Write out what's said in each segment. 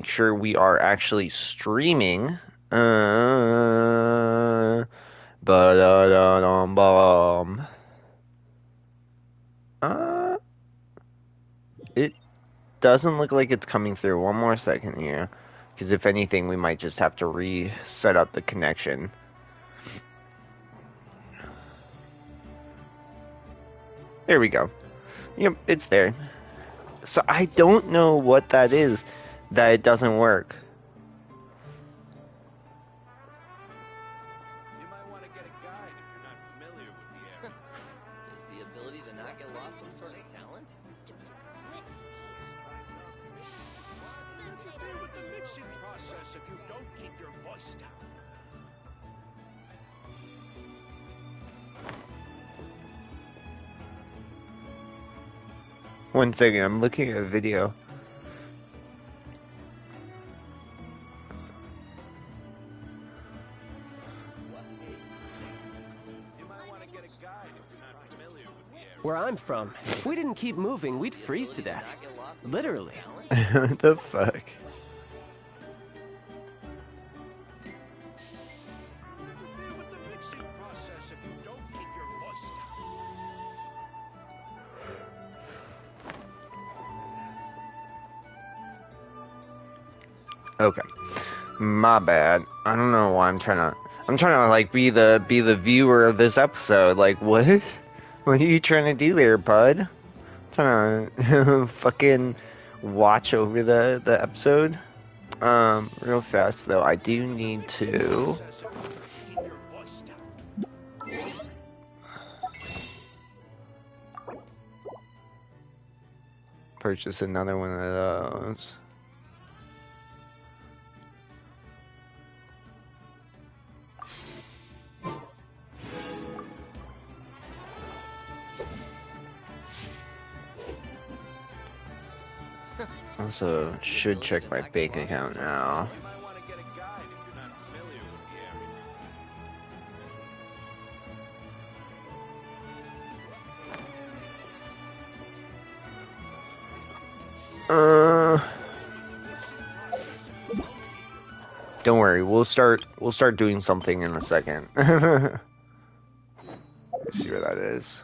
Make sure we are actually streaming. Ba-da-da-dum-bum. Uh, it doesn't look like it's coming through. One more second here. Because if anything, we might just have to reset up the connection. There we go. Yep, it's there. So I don't know what that is that it doesn't work. You might want to get a guide if you're not familiar with the area. Is the ability to not get lost some sort of talent? Interfere with the mixing process if you don't keep your voice down. One second, I'm looking at a video. Where I'm from, if we didn't keep moving, we'd freeze to death. Literally. What the fuck? Interfere with the mixing process if you don't keep your voice down. Okay. My bad. I don't know why I'm trying to like be the viewer of this episode. Like what? What are you trying to do there, bud? Trying to fucking watch over the episode. Real fast though, I do need to purchase another one of those. Also, should check my bank account now. You might want to get a guide if you're not familiar with the area. Don't worry, we'll start doing something in a second. Let's see where that is.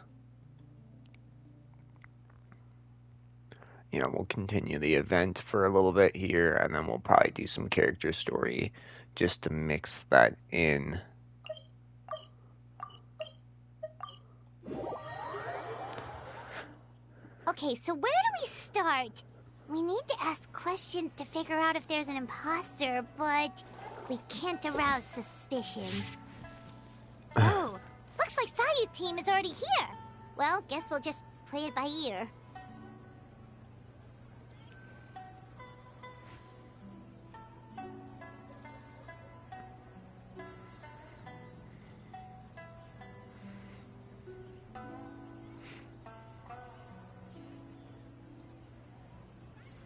You know, we'll continue the event for a little bit here, and then we'll probably do some character story just to mix that in. Okay, so where do we start? We need to ask questions to figure out if there's an imposter, but we can't arouse suspicion. Oh, looks like Sayu's team is already here. Well, guess we'll just play it by ear.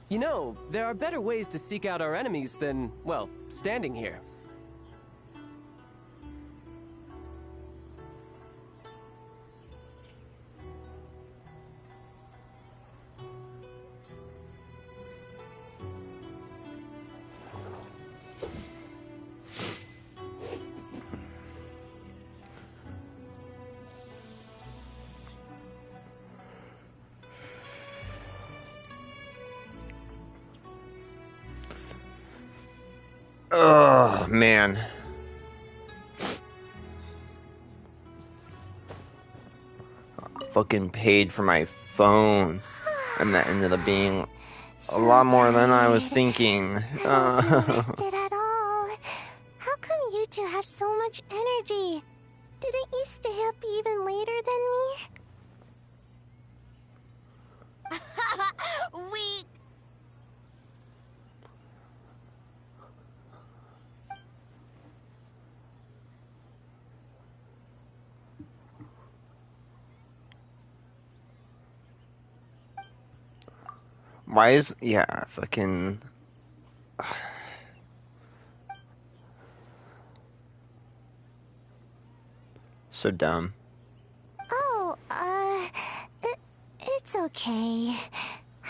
You know, there are better ways to seek out our enemies than, well, standing here. Oh, man. Fucking paid for my phone, and that ended up being a lot more than I was thinking. I don't feel rested at all. How come you two have so much energy? Didn't you stay up even later than me? We... Why is, yeah, fucking... So dumb. Oh, it's okay.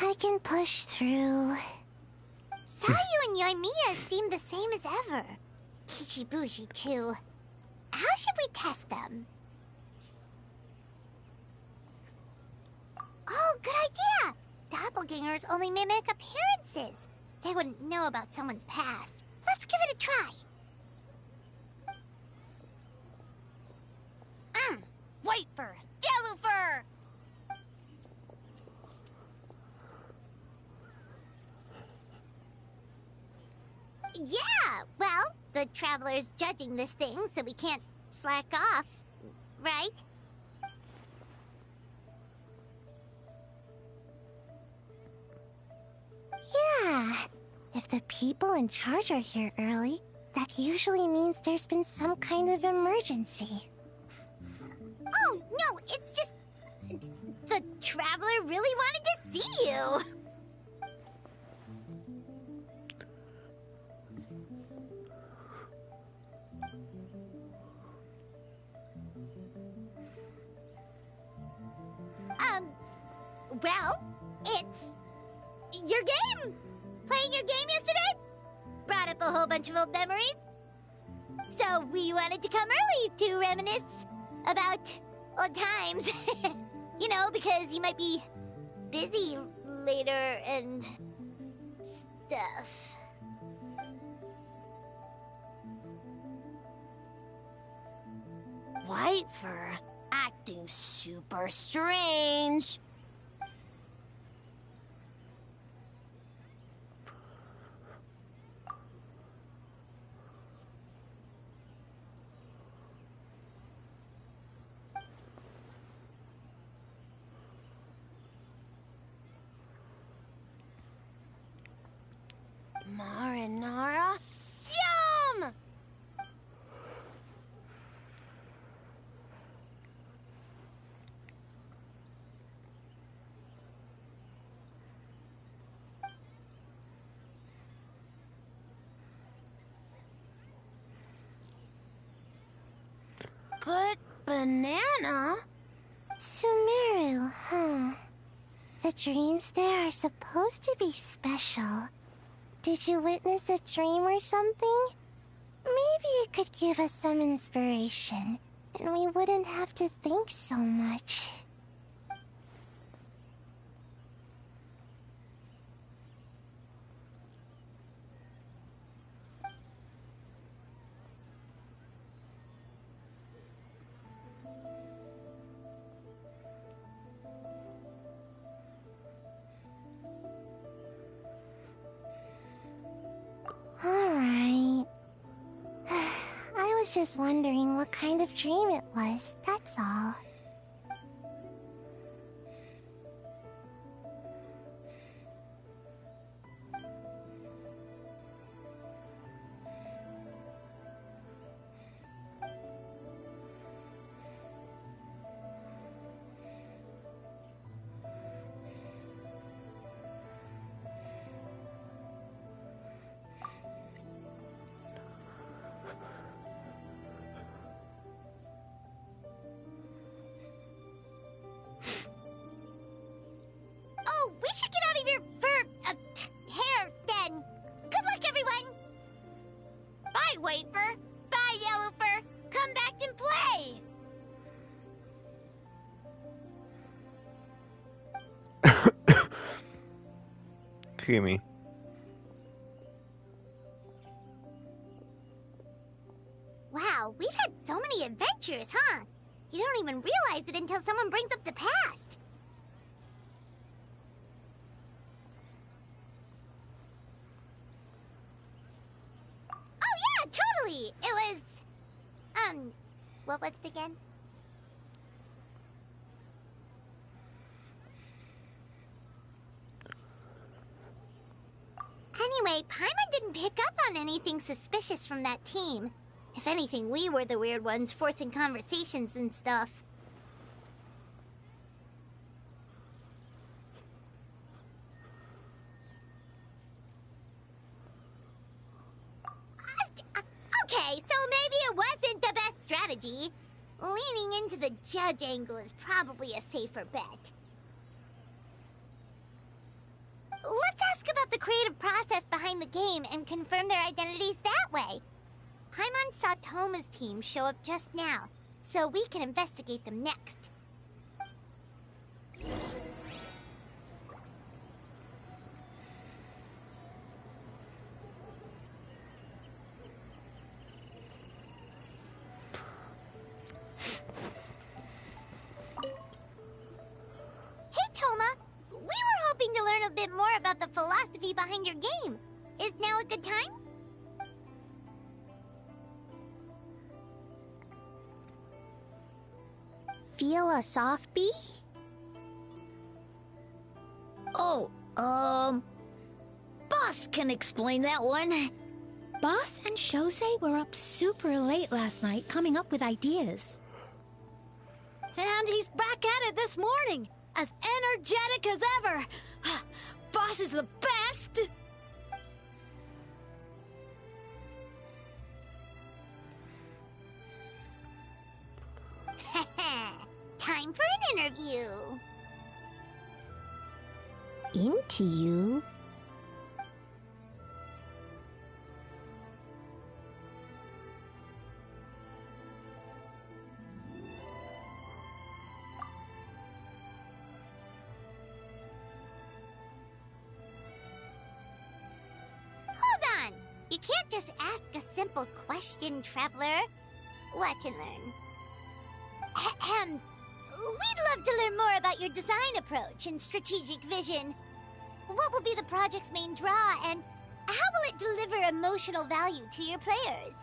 I can push through. Sayu and Yoimiya seem the same as ever. Kichibushi, too. How should we test them? Oh, good idea! Doppelgangers only mimic appearances. They wouldn't know about someone's past. Let's give it a try. White fur, yellow fur. Yeah, well, the Traveler's judging this thing, so we can't slack off, right? Yeah. If the people in charge are here early, that usually means there's been some kind of emergency. Oh, no, it's just... The Traveler really wanted to see you! Well, it's... your game! Playing your game yesterday? Brought up a whole bunch of old memories. So we wanted to come early to reminisce about old times. You know, because you might be busy later and stuff. White fur, acting super strange. Marinara? Yum! Good banana? Sumeru, huh? The dreams there are supposed to be special. Did you witness a dream or something? Maybe it could give us some inspiration, and we wouldn't have to think so much. Alright. I was just wondering what kind of dream it was, that's all. Oh, we should get out of your fur... hair, then. Good luck, everyone! Bye, white fur. Bye, yellow fur. Come back and play. Excuse me. Wow, we've had so many adventures, huh? You don't even realize it until someone brings up the past. Oh yeah, totally! It was... what was it again? Anyway, Paimon didn't pick up on anything suspicious from that team. If anything, we were the weird ones forcing conversations and stuff. Okay, so maybe it wasn't the best strategy. Leaning into the judge angle is probably a safer bet. Let's ask about the creative process behind the game and confirm their identities that way. Paimon saw Toma's team show up just now, so we can investigate them next. Hey, Toma! We were hoping to learn a bit more about the philosophy behind your game. Is now a good time? Philosophy? Oh, Boss can explain that one. Boss and Shosei were up super late last night coming up with ideas. And he's back at it this morning, as energetic as ever. Boss is the best! Time for an interview. Into you? Hold on! You can't just ask a simple question, Traveler. Watch and learn. Ahem. We'd love to learn more about your design approach and strategic vision. What will be the project's main draw, and how will it deliver emotional value to your players?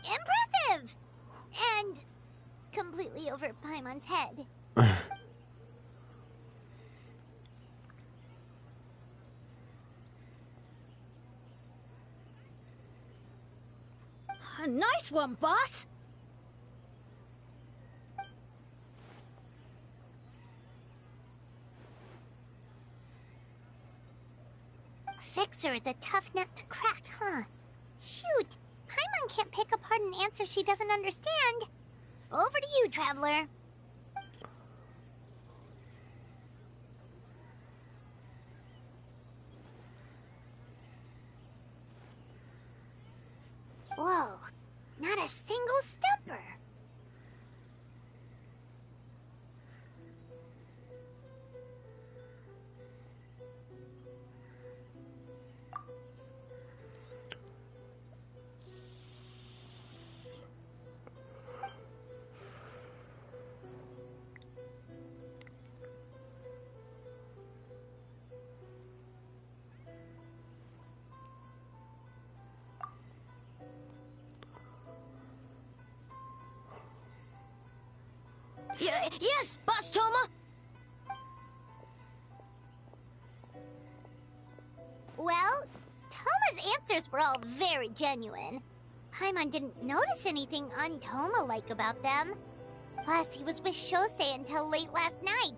Impressive! And completely over Paimon's head. Nice one, Boss! Fixer is a tough nut to crack, huh? Shoot! Paimon can't pick apart an answer she doesn't understand. Over to you, Traveler. Whoa, not a single stumper. Yes, Boss Toma! Well, Toma's answers were all very genuine. Paimon didn't notice anything un-Toma-like about them. Plus, he was with Shosei until late last night.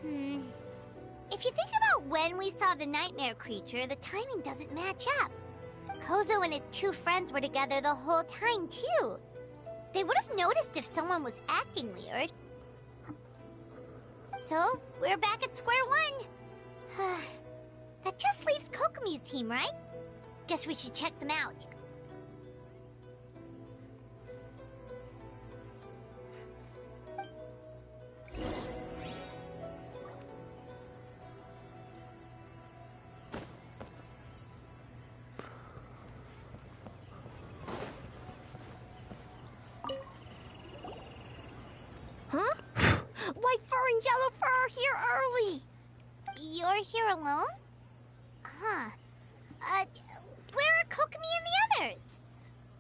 If you think about when we saw the nightmare creature, the timing doesn't match up. Kozo and his two friends were together the whole time, too. They would have noticed if someone was acting weird. So, we're back at square one. That just leaves Kokomi's team, right? Guess we should check them out. Huh? White fur and yellow fur are here early. You're here alone? Huh. Where are Kokomi and the others?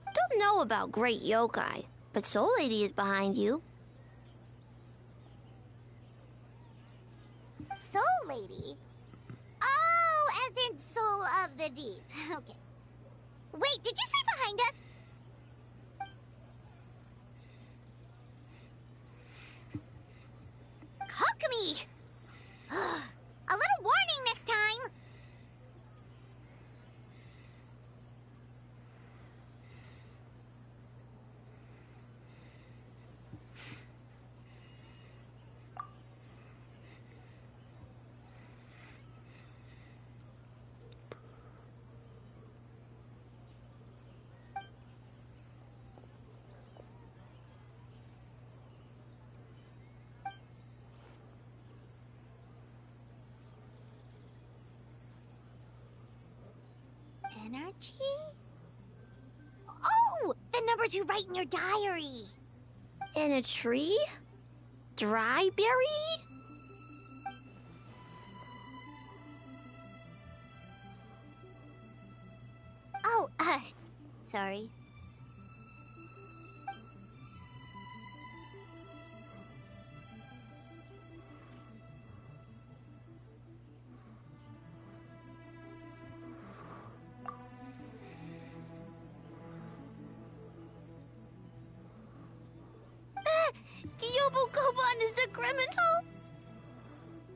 Don't know about Great Yokai, but Soul Lady is behind you. Soul Lady? Oh, as in Soul of the Deep. Okay. Wait, did you say behind us? Kokomi! A little warning next time! Energy? Oh! The numbers you write in your diary! In a tree? Dryberry? Oh, sorry. Yobukoban is a criminal?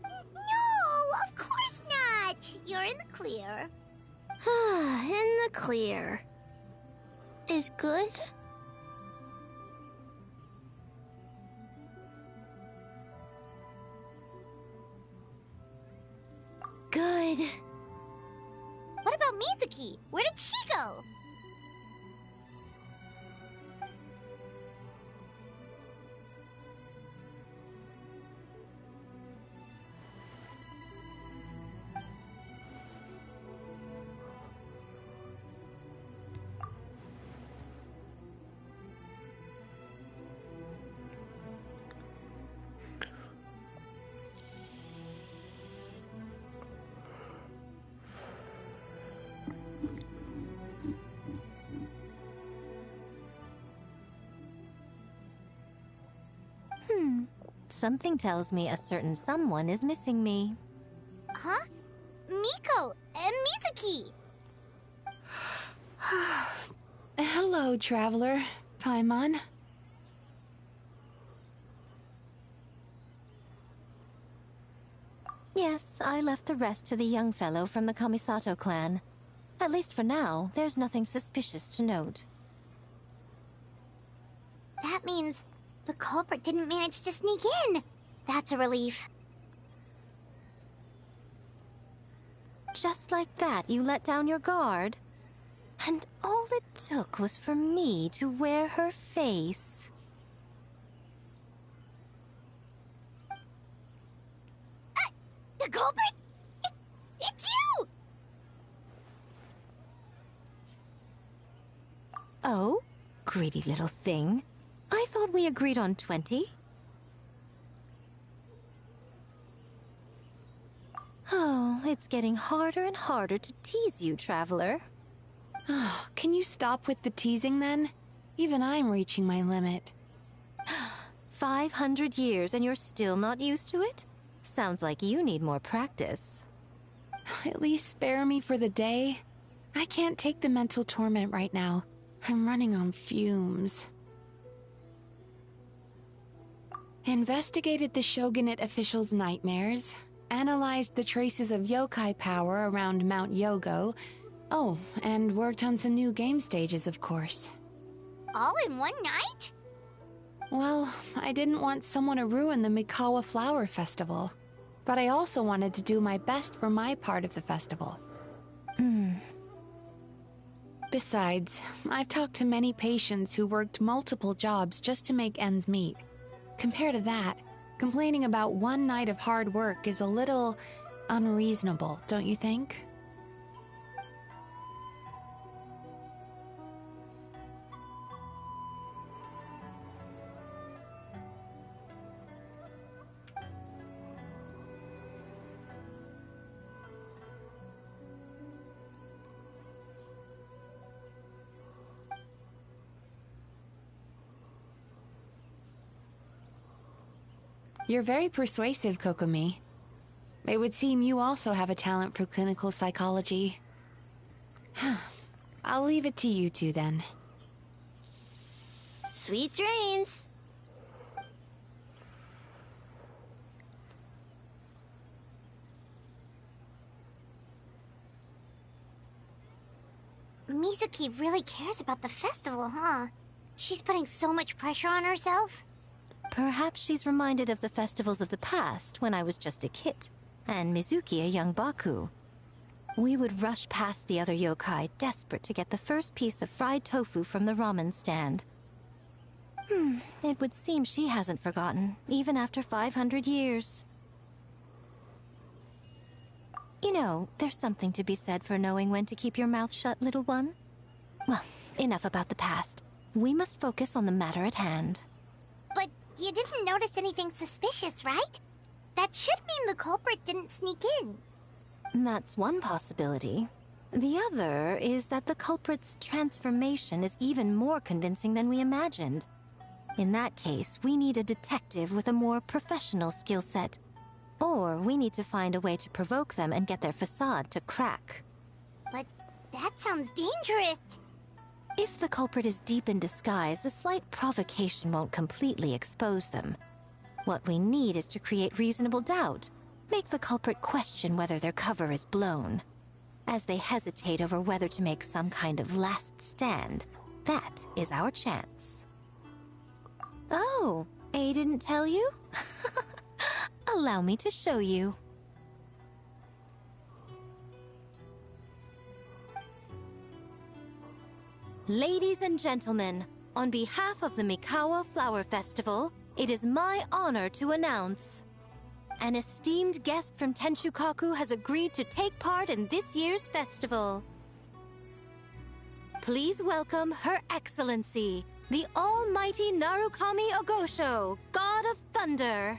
No, of course not! You're in the clear. In the clear. Is good? Good. What about Mizuki? Where did she go? Something tells me a certain someone is missing me. Huh? Miko and Mizuki! Hello, traveler. Paimon. Yes, I left the rest to the young fellow from the Kamisato clan. At least for now, there's nothing suspicious to note. That means the culprit didn't manage to sneak in. That's a relief. Just like that, you let down your guard? And all it took was for me to wear her face. The culprit? It's you! Oh? Greedy little thing. I thought we agreed on 20. Oh, it's getting harder and harder to tease you, traveler. Oh, can you stop with the teasing then? Even I'm reaching my limit. 500 years and you're still not used to it? Sounds like you need more practice. At least spare me for the day. I can't take the mental torment right now. I'm running on fumes. Investigated the Shogunate officials' nightmares. Analyzed the traces of yokai power around Mount Yogo. Oh, and worked on some new game stages, of course. All in one night? Well, I didn't want someone to ruin the Mikawa Flower Festival. But I also wanted to do my best for my part of the festival. Besides, I've talked to many patients who worked multiple jobs just to make ends meet. Compared to that, complaining about one night of hard work is a little unreasonable, don't you think? You're very persuasive, Kokomi. It would seem you also have a talent for clinical psychology. I'll leave it to you two then. Sweet dreams. Mizuki really cares about the festival, huh? She's putting so much pressure on herself. Perhaps she's reminded of the festivals of the past when I was just a kid, and Mizuki a young Baku. We would rush past the other yokai, desperate to get the first piece of fried tofu from the ramen stand. It would seem she hasn't forgotten, even after 500 years. You know, there's something to be said for knowing when to keep your mouth shut, little one. Well, enough about the past. We must focus on the matter at hand. But you didn't notice anything suspicious, right? That should mean the culprit didn't sneak in. That's one possibility. The other is that the culprit's transformation is even more convincing than we imagined. In that case, we need a detective with a more professional skill set. Or we need to find a way to provoke them and get their facade to crack. But that sounds dangerous. If the culprit is deep in disguise, a slight provocation won't completely expose them. What we need is to create reasonable doubt. Make the culprit question whether their cover is blown. As they hesitate over whether to make some kind of last stand, that is our chance. Oh, A didn't tell you? Allow me to show you. Ladies and gentlemen, on behalf of the Mikawa Flower Festival, it is my honor to announce an esteemed guest from Tenshukaku has agreed to take part in this year's festival. Please welcome Her Excellency, the Almighty Narukami Ogosho, God of Thunder.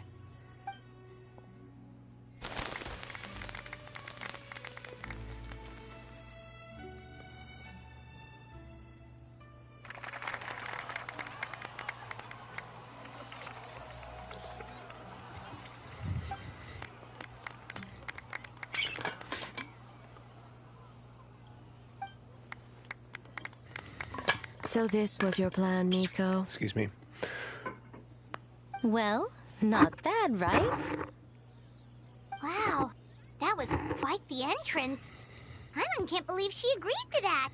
So this was your plan, Nico? Excuse me. Well, not bad, right? Wow, that was quite the entrance. Hyman can't believe she agreed to that.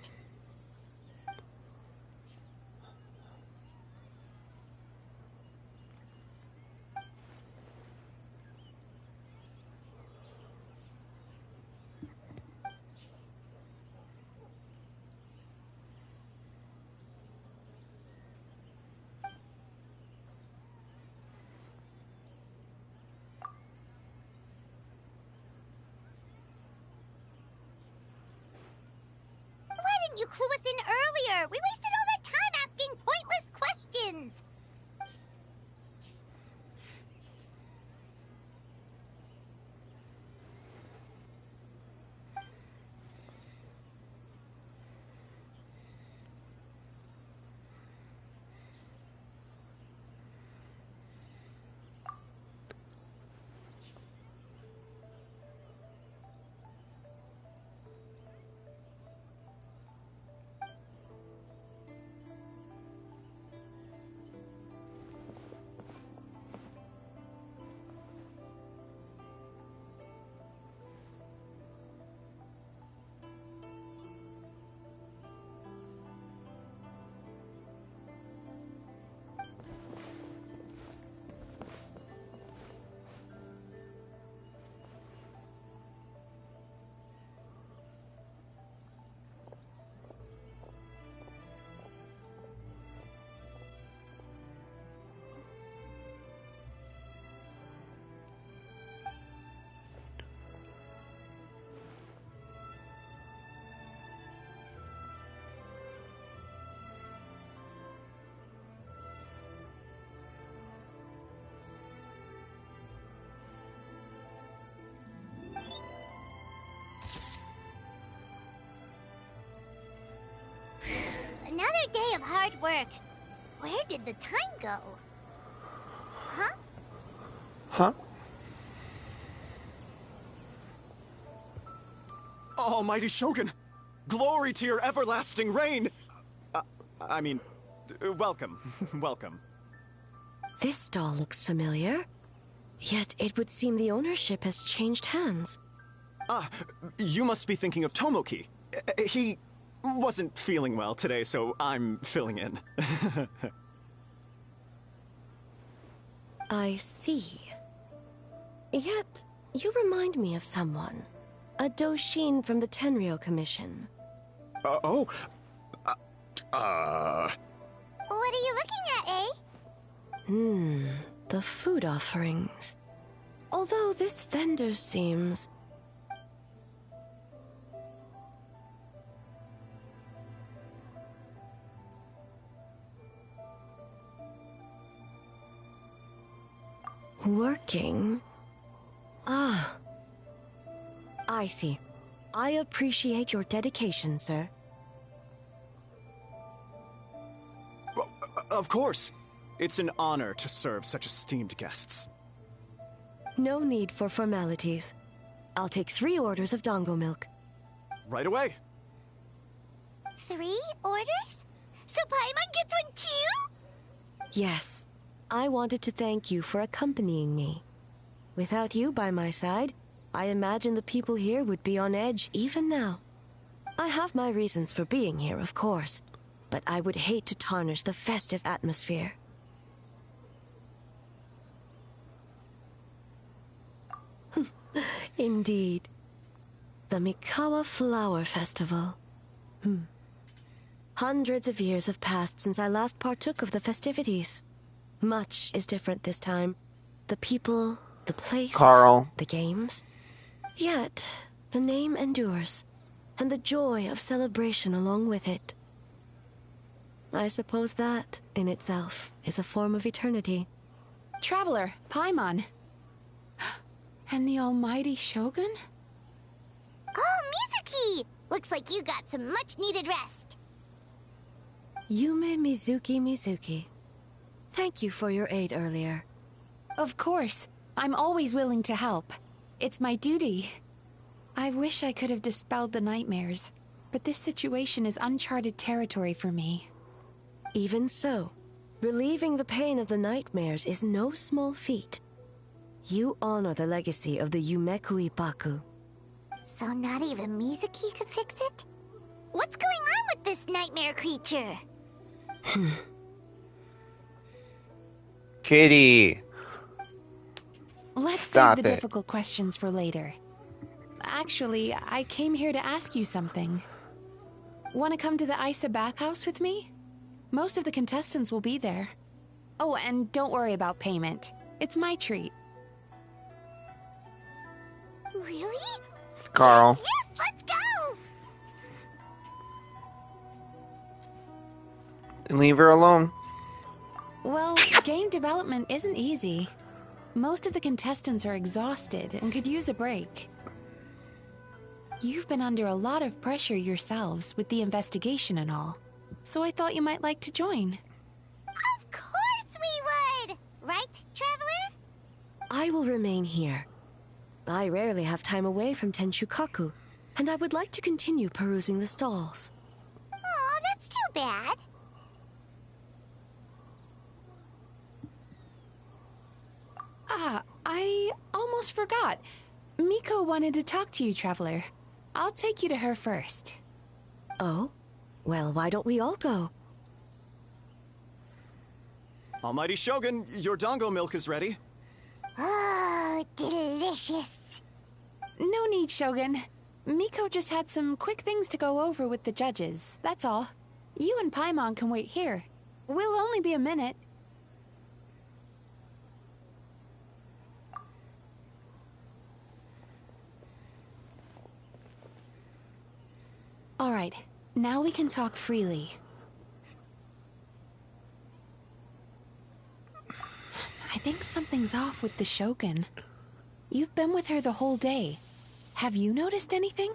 Why didn't you clue us in earlier? We wasted all that time asking pointless questions. Another day of hard work. Where did the time go? Huh? Huh? Almighty Shogun! Glory to your everlasting reign! Welcome. Welcome. This stall looks familiar. Yet it would seem the ownership has changed hands. Ah, you must be thinking of Tomoki. He wasn't feeling well today, so I'm filling in. I see. Yet, you remind me of someone. A Doshin from the Tenryo Commission. What are you looking at, eh? The food offerings. Although this vendor seems... working? Ah. I see. I appreciate your dedication, sir. Well, of course. It's an honor to serve such esteemed guests. No need for formalities. I'll take 3 orders of dango milk. Right away. 3 orders? So Paimon gets one too? Yes. I wanted to thank you for accompanying me. Without you by my side, I imagine the people here would be on edge even now. I have my reasons for being here, of course, but I would hate to tarnish the festive atmosphere. Indeed. The Mikawa Flower Festival. Hundreds of years have passed since I last partook of the festivities. Much is different this time. The people, the place, Carl. the games. Yet, the name endures, and the joy of celebration along with it. I suppose that, in itself, is a form of eternity. Traveler, Paimon. And the almighty Shogun? Oh, Mizuki! Looks like you got some much-needed rest. Yume Mizuki. Thank you for your aid earlier. Of course. I'm always willing to help. It's my duty. I wish I could have dispelled the nightmares, but this situation is uncharted territory for me. Even so, relieving the pain of the nightmares is no small feat. You honor the legacy of the Yumeku Ippaku. So not even Mizuki could fix it? What's going on with this nightmare creature? Kitty. Let's Stop save the it. difficult questions for later. Actually, I came here to ask you something. Want to come to the Isa bathhouse with me? Most of the contestants will be there. Oh, and don't worry about payment. It's my treat. Really? Carl. Yes, let's go! And leave her alone. Well, game development isn't easy. Most of the contestants are exhausted and could use a break. You've been under a lot of pressure yourselves with the investigation and all, so I thought you might like to join. Of course we would! Right, Traveler? I will remain here. I rarely have time away from Tenshukaku, and I would like to continue perusing the stalls. Aw, that's too bad. Ah, I almost forgot. Miko wanted to talk to you, Traveler. I'll take you to her first. Oh? Well, why don't we all go? Almighty Shogun, your dango milk is ready. Oh, delicious. No need, Shogun. Miko just had some quick things to go over with the judges, that's all. You and Paimon can wait here. We'll only be a minute. All right, now we can talk freely. I think something's off with the Shogun. You've been with her the whole day. Have you noticed anything?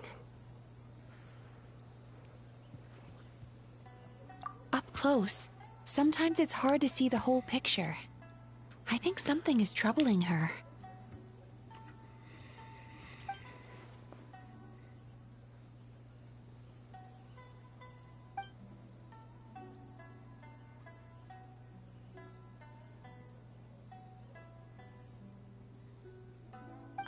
Up close, sometimes it's hard to see the whole picture. I think something is troubling her.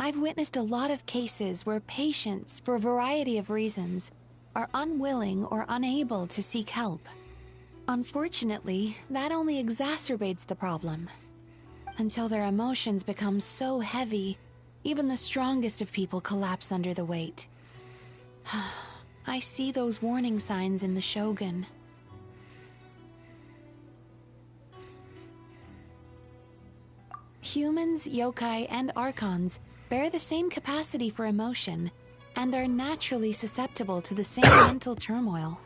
I've witnessed a lot of cases where patients, for a variety of reasons, are unwilling or unable to seek help. Unfortunately, that only exacerbates the problem. Until their emotions become so heavy, even the strongest of people collapse under the weight. I see those warning signs in the Shogun. Humans, yokai, and archons bear the same capacity for emotion and are naturally susceptible to the same mental turmoil.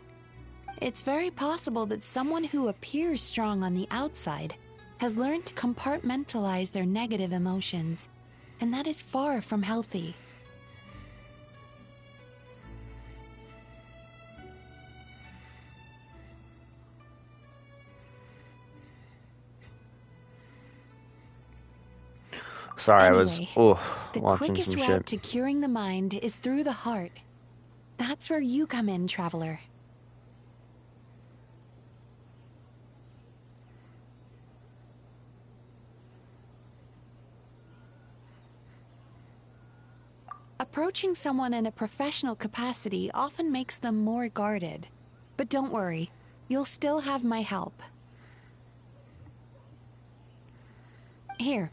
It's very possible that someone who appears strong on the outside has learned to compartmentalize their negative emotions, and that is far from healthy. Sorry, Anyway, I was the watching quickest some route shit. to curing the mind is through the heart. That's where you come in, traveler. Approaching someone in a professional capacity often makes them more guarded. But don't worry, you'll still have my help. Here,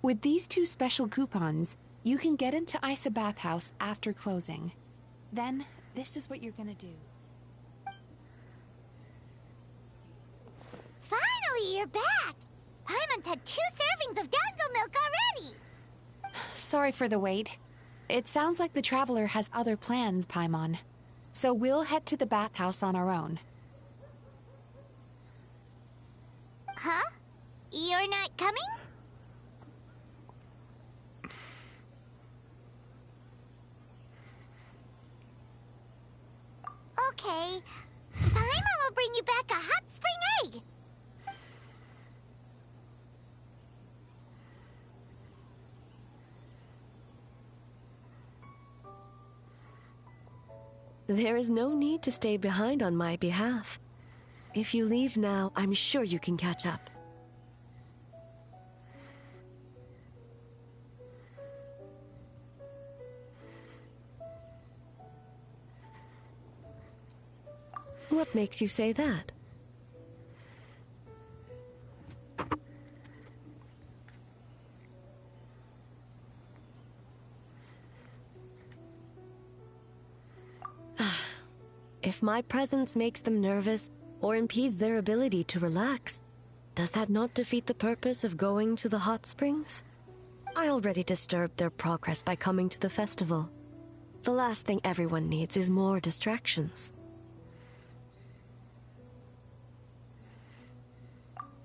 with these 2 special coupons, you can get into Isa Bathhouse after closing. Then, this is what you're gonna do. Finally, you're back! Paimon's had 2 servings of dango milk already! Sorry for the wait. It sounds like the traveler has other plans, Paimon. So we'll head to the bathhouse on our own. Huh? You're not coming? Okay. Paimon will bring you back a hot spring egg! There is no need to stay behind on my behalf. If you leave now, I'm sure you can catch up. What makes you say that? If my presence makes them nervous or impedes their ability to relax, does that not defeat the purpose of going to the hot springs? I already disturbed their progress by coming to the festival. The last thing everyone needs is more distractions.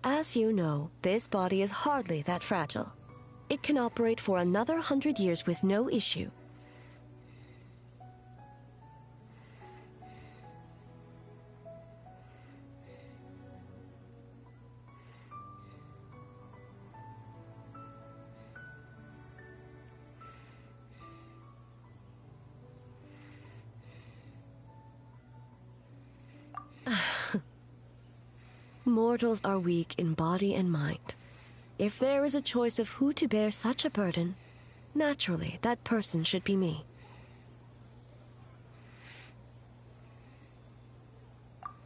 As you know, this body is hardly that fragile. It can operate for another 100 years with no issue. Mortals are weak in body and mind. If there is a choice of who to bear such a burden, naturally that person should be me.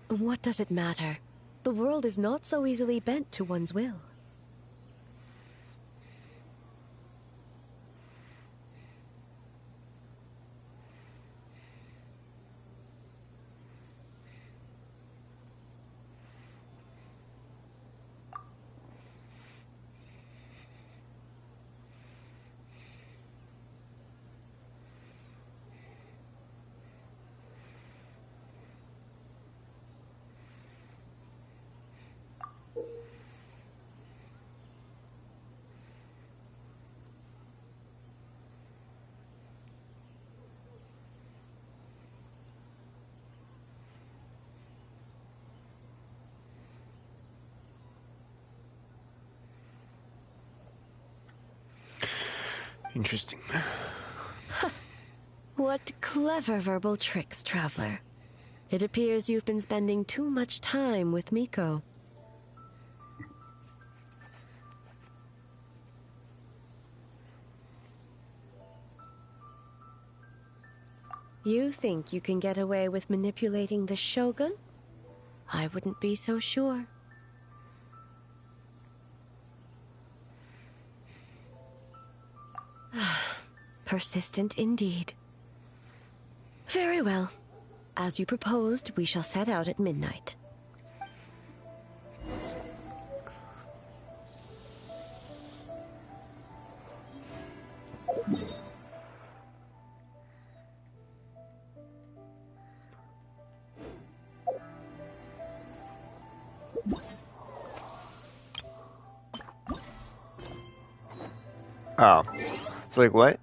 What does it matter? The world is not so easily bent to one's will. Interesting. What clever verbal tricks, traveler. It appears you've been spending too much time with Miko. You think you can get away with manipulating the Shogun? I wouldn't be so sure. Persistent indeed. Very well. As you proposed, we shall set out at midnight. Oh. It's like, what?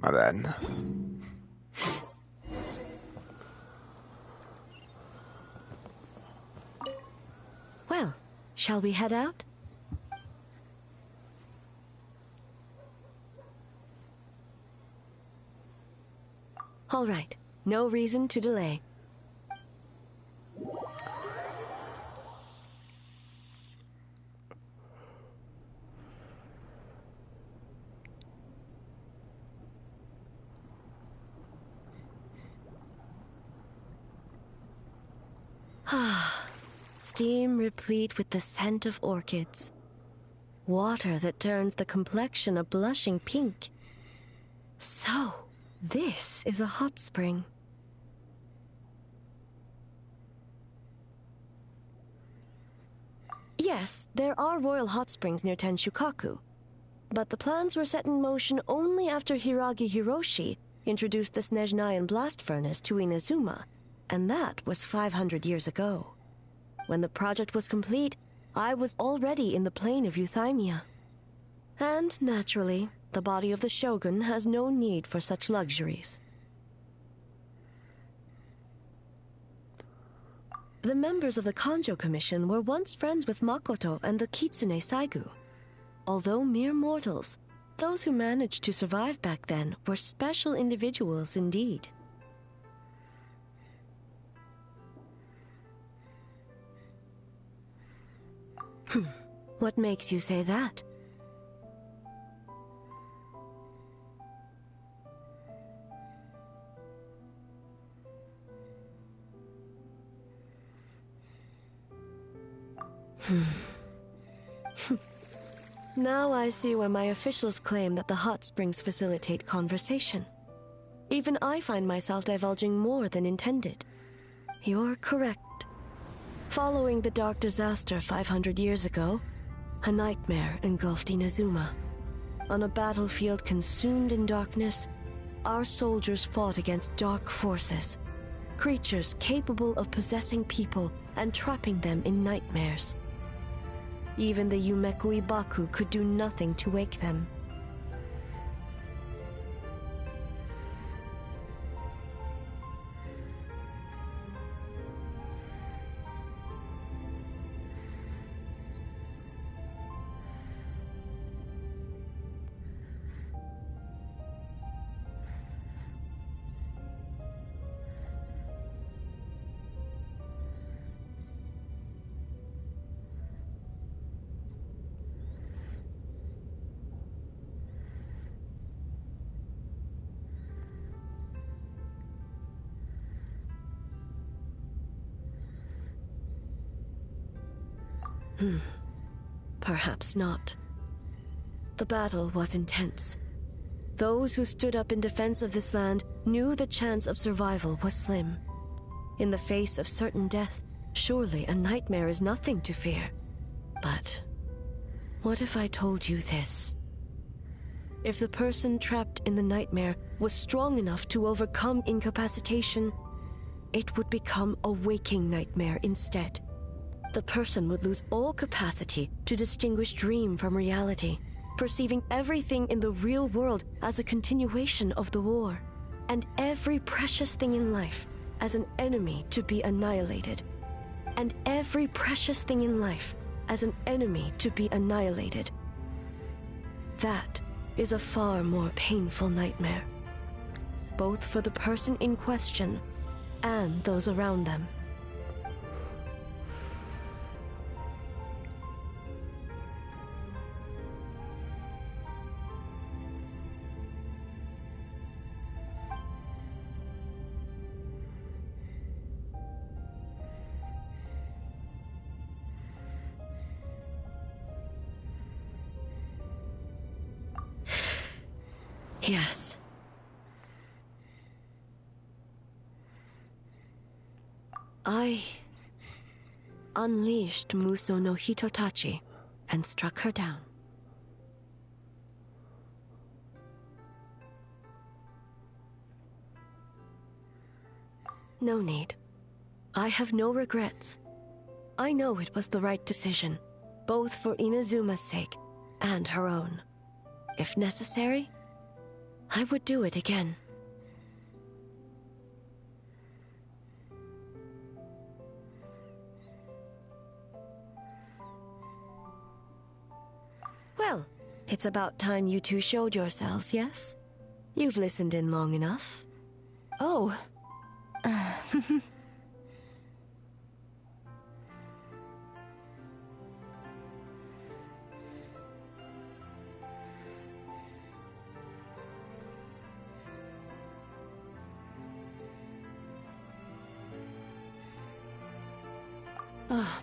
My bad. Well, shall we head out? All right. No reason to delay. Steam replete with the scent of orchids. Water that turns the complexion a blushing pink. So, this is a hot spring. Yes, there are royal hot springs near Tenshukaku, but the plans were set in motion only after Hiragi Hiroshi introduced the Snezhnayan blast furnace to Inazuma, and that was 500 years ago. When the project was complete, I was already in the plain of Euthymia. And, naturally, the body of the Shogun has no need for such luxuries. The members of the Kanjo Commission were once friends with Makoto and the Kitsune Saigu. Although mere mortals, those who managed to survive back then were special individuals indeed. What makes you say that? Now I see why my officials claim that the hot springs facilitate conversation. Even I find myself divulging more than intended. You're correct. Following the dark disaster 500 years ago, a nightmare engulfed Inazuma. On a battlefield consumed in darkness, our soldiers fought against dark forces, creatures capable of possessing people and trapping them in nightmares. Even the Yumeku Ibaku could do nothing to wake them. Perhaps not. The battle was intense. Those who stood up in defense of this land knew the chance of survival was slim. In the face of certain death, surely a nightmare is nothing to fear. But what if I told you this? If the person trapped in the nightmare was strong enough to overcome incapacitation, it would become a waking nightmare instead. The person would lose all capacity to distinguish dream from reality, perceiving everything in the real world as a continuation of the war, and every precious thing in life as an enemy to be annihilated. And every precious thing in life as an enemy to be annihilated. That is a far more painful nightmare, both for the person in question and those around them. Yes. I unleashed Muso no Hitotachi and struck her down. No need. I have no regrets. I know it was the right decision, both for Inazuma's sake and her own. If necessary, I would do it again. Well, it's about time you two showed yourselves, yes? You've listened in long enough. Oh.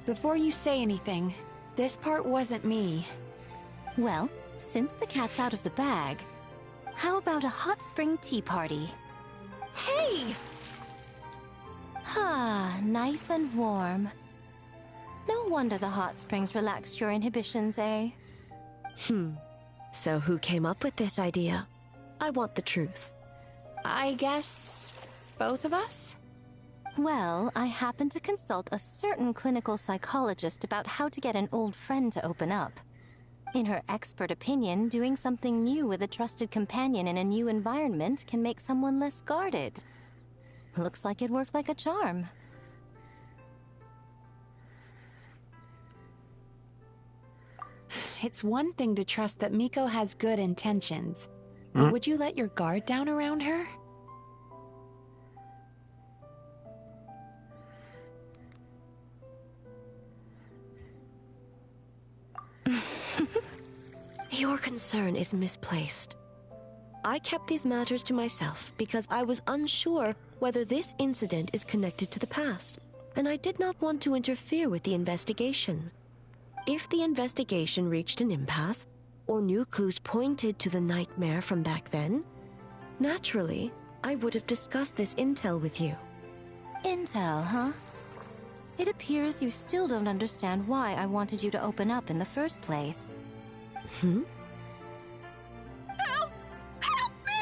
Before you say anything, this part wasn't me. Well, since the cat's out of the bag, how about a hot spring tea party? Hey! Ah, nice and warm. No wonder the hot springs relaxed your inhibitions, eh? So who came up with this idea? I want the truth. I guess both of us? Well, I happened to consult a certain clinical psychologist about how to get an old friend to open up. In her expert opinion, doing something new with a trusted companion in a new environment can make someone less guarded. Looks like it worked like a charm. It's one thing to trust that Miko has good intentions. But would you let your guard down around her? Your concern is misplaced. I kept these matters to myself because I was unsure whether this incident is connected to the past, and I did not want to interfere with the investigation. If the investigation reached an impasse, or new clues pointed to the nightmare from back then, naturally, I would have discussed this intel with you. Intel, huh? It appears you still don't understand why I wanted you to open up in the first place. Help! Help me!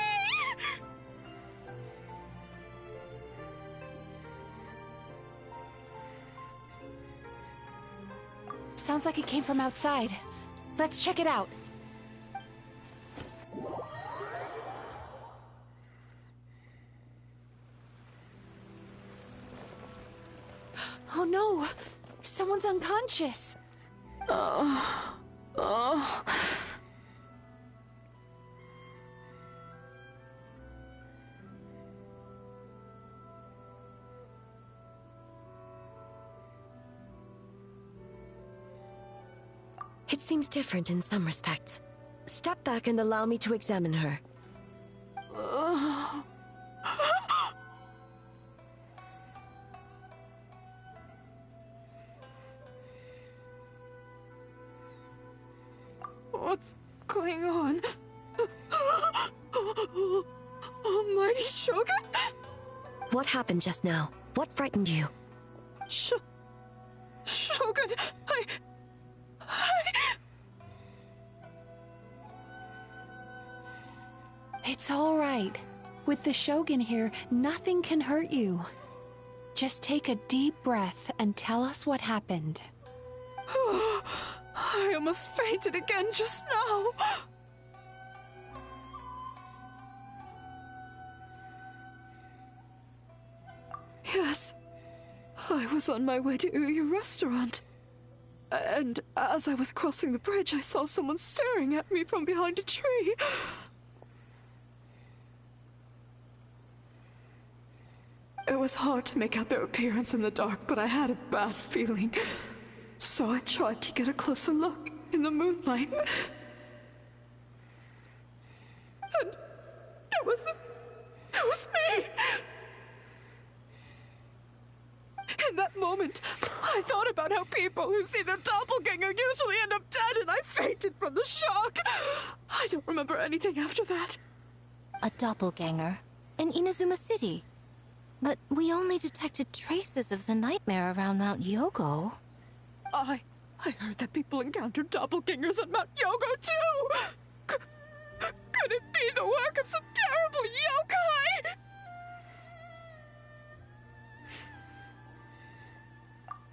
Sounds like it came from outside. Let's check it out. Oh no! Someone's unconscious! It seems different in some respects. Step back and allow me to examine her. What's going on? Almighty Shogun? What happened just now? What frightened you? Shogun, I... It's all right. With the Shogun here, nothing can hurt you. Just take a deep breath and tell us what happened. I almost fainted again just now. Yes, I was on my way to Uyu restaurant. And as I was crossing the bridge, I saw someone staring at me from behind a tree. It was hard to make out their appearance in the dark, but I had a bad feeling. So I tried to get a closer look in the moonlight. And it was me! In that moment, I thought about how people who see their doppelganger usually end up dead, and I fainted from the shock. I don't remember anything after that. A doppelganger? In Inazuma City? But we only detected traces of the nightmare around Mount Yogo. I heard that people encountered doppelgangers at Mount Yogo, too! Could it be the work of some terrible yokai?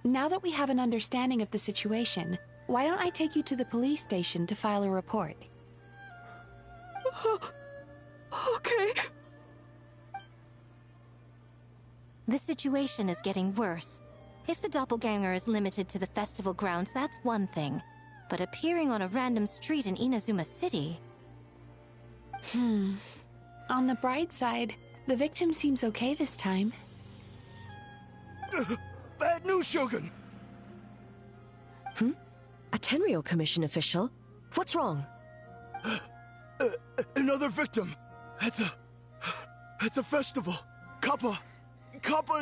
Now that we have an understanding of the situation, why don't I take you to the police station to file a report? Okay. The situation is getting worse. If the doppelganger is limited to the festival grounds, that's one thing. But appearing on a random street in Inazuma City... On the bright side, the victim seems okay this time. Bad news, Shogun! A Tenryo Commission official? What's wrong? Another victim! At the festival! Kappa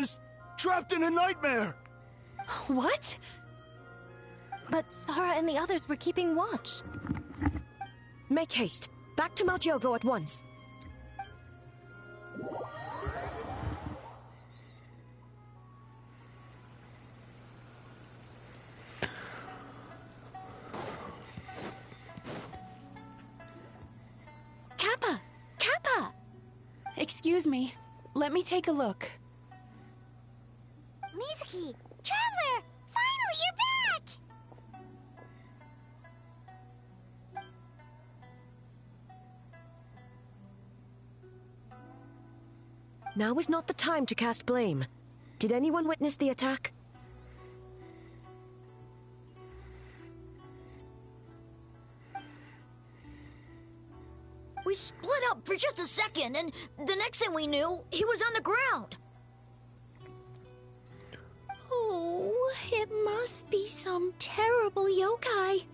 is trapped in a nightmare! What? But Sara and the others were keeping watch. Make haste. Back to Mount Yogo at once. Kappa! Kappa! Excuse me. Let me take a look. Mizuki! Traveler! Finally, you're back! Now is not the time to cast blame. Did anyone witness the attack? We split up for just a second, and the next thing we knew, he was on the ground. Oh, it must be some terrible yokai.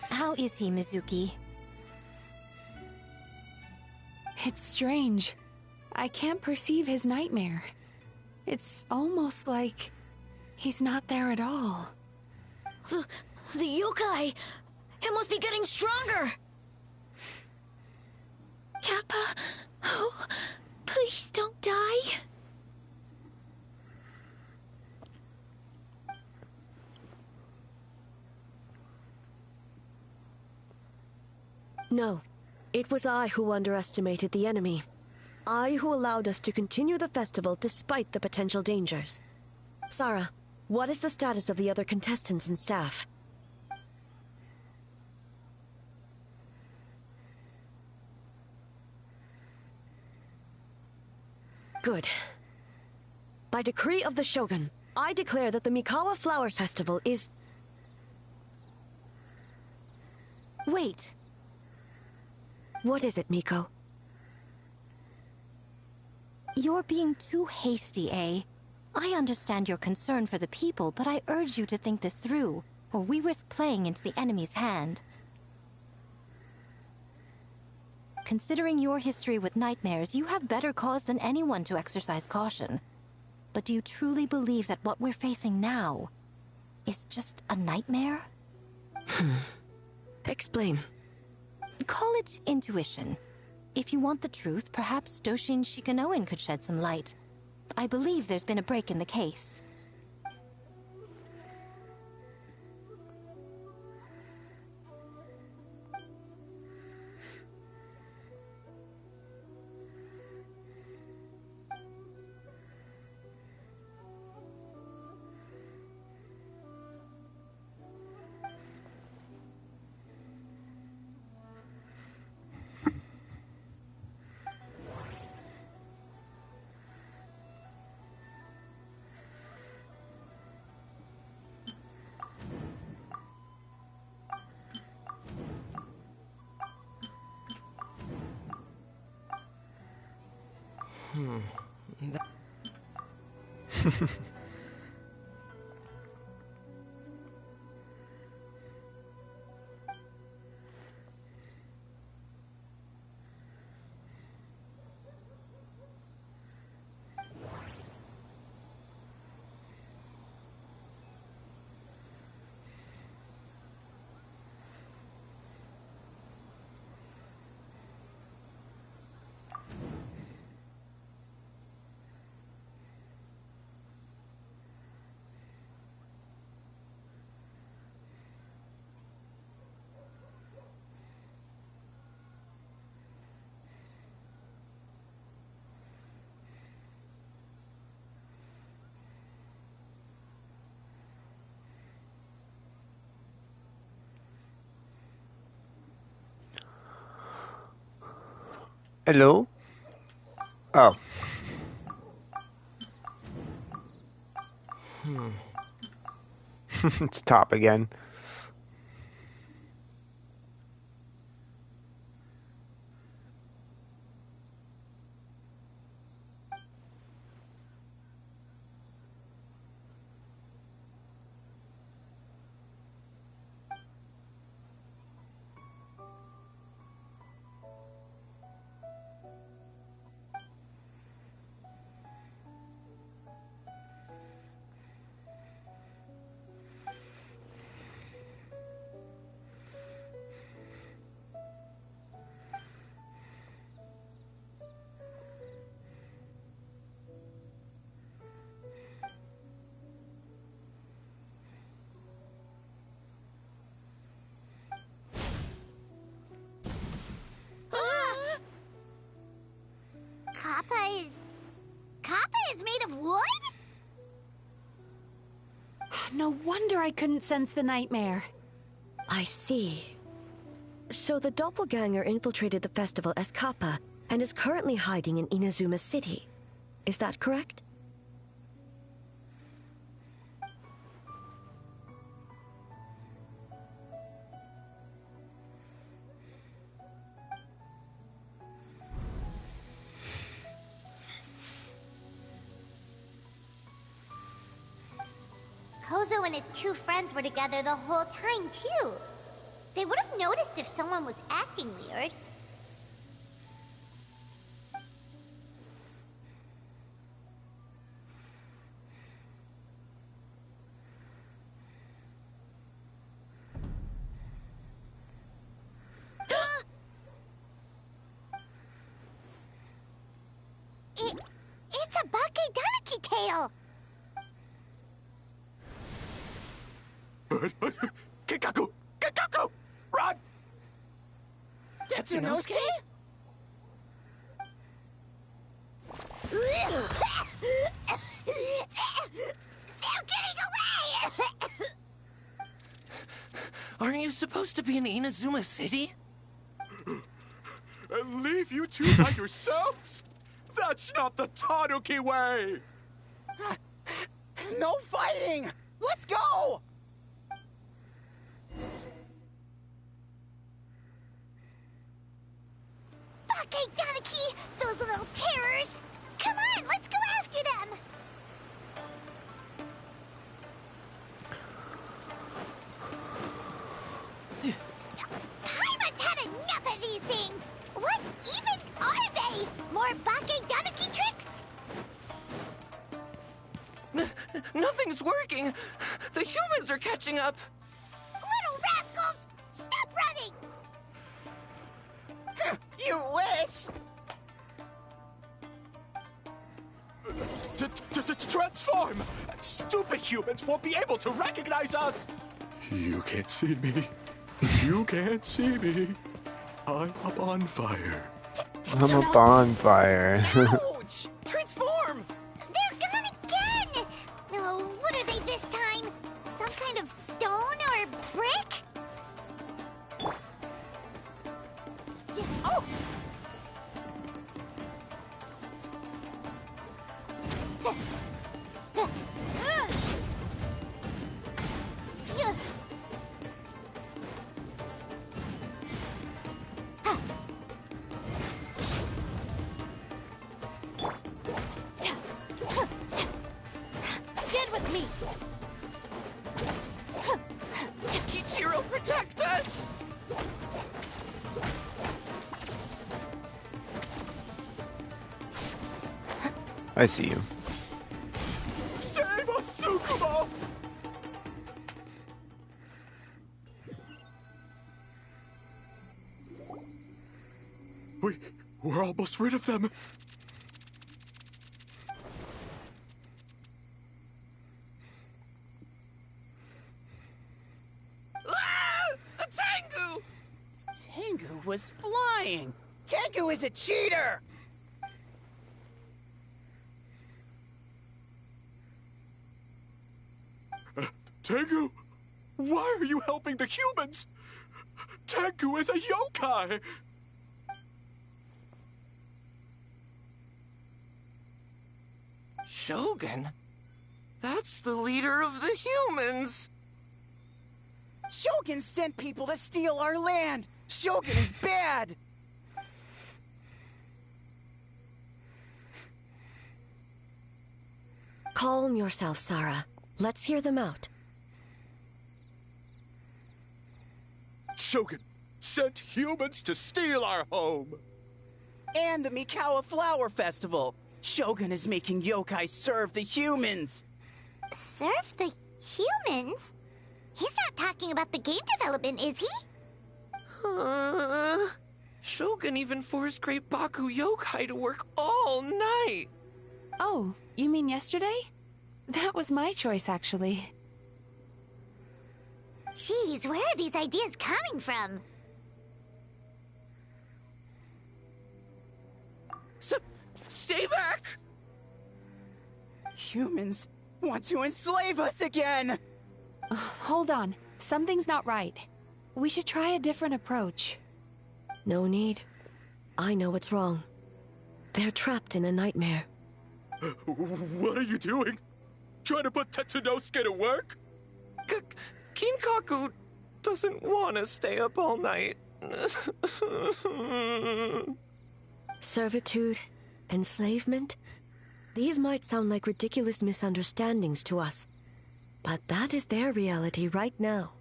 How is he, Mizuki? It's strange. I can't perceive his nightmare. It's almost like he's not there at all. The yokai! It must be getting stronger! Kappa, oh, please don't die. No. It was I who underestimated the enemy. I who allowed us to continue the festival despite the potential dangers. Sara, what is the status of the other contestants and staff? Good. By decree of the Shogun, I declare that the Mikawa Flower Festival is... Wait. What is it, Miko? You're being too hasty, eh? I understand your concern for the people, but I urge you to think this through, or we risk playing into the enemy's hand. Considering your history with nightmares, you have better cause than anyone to exercise caution. But do you truly believe that what we're facing now is just a nightmare? Explain. Call it intuition. If you want the truth, perhaps Doshin Shikanoin could shed some light. I believe there's been a break in the case. Hello? Oh. It's top again. Kappa is made of wood? No wonder I couldn't sense the nightmare. I see. So the doppelganger infiltrated the festival as Kappa and is currently hiding in Inazuma City. Is that correct? Kozo and his two friends were together the whole time, too. They would have noticed if someone was acting weird. It's a Bakedaniki tail! Kikaku! Kikaku! Run! Tetsunosuke? They're getting away! Aren't you supposed to be in Inazuma City? And leave you two by yourselves? That's not the Tanuki way! No fighting! Let's go! Bakedaniki! Those little terrors! Come on, let's go after them! Everything's working. The humans are catching up. Little rascals! Stop running! You wish! Transform! Stupid humans won't be able to recognize us! You can't see me. You can't see me. I'm a bonfire. I'm a bonfire. Ouch! Transform! They're gone again! No, what are they this time? Some kind of stone or brick? Oh! Get with me! Kichiro, protect us! I see you. Save us, Tsukumo! We're almost rid of them. Tengu! Tengu was flying! Tengu is a cheater! Tengu, why are you helping the humans? Tengu is a yokai! Shogun? That's the leader of the humans! Shogun sent people to steal our land! Shogun is bad! Calm yourself, Sarah. Let's hear them out. Shogun sent humans to steal our home! And the Mikawa Flower Festival! Shogun is making yokai serve the humans! Serve the humans? He's not talking about the game development, is he? Shogun even forced Great Baku Yokai to work all night! Oh, you mean yesterday? That was my choice, actually. Jeez, where are these ideas coming from? Stay back! Humans want to enslave us again! Hold on. Something's not right. We should try a different approach. No need. I know what's wrong. They're trapped in a nightmare. What are you doing? Trying to put Tetsunosuke to work? Kinkaku doesn't want to stay up all night. Servitude, enslavement? These might sound like ridiculous misunderstandings to us, but that is their reality right now.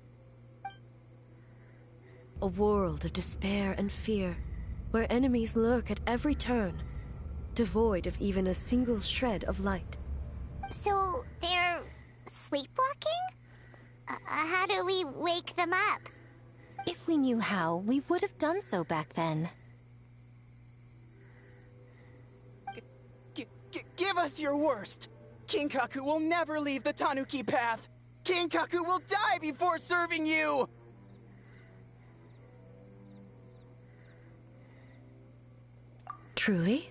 A world of despair and fear, where enemies lurk at every turn, devoid of even a single shred of light. So, they're sleepwalking? How do we wake them up? If we knew how, we would have done so back then. Give us your worst! Kinkaku will never leave the Tanuki path! Kinkaku will die before serving you! Truly?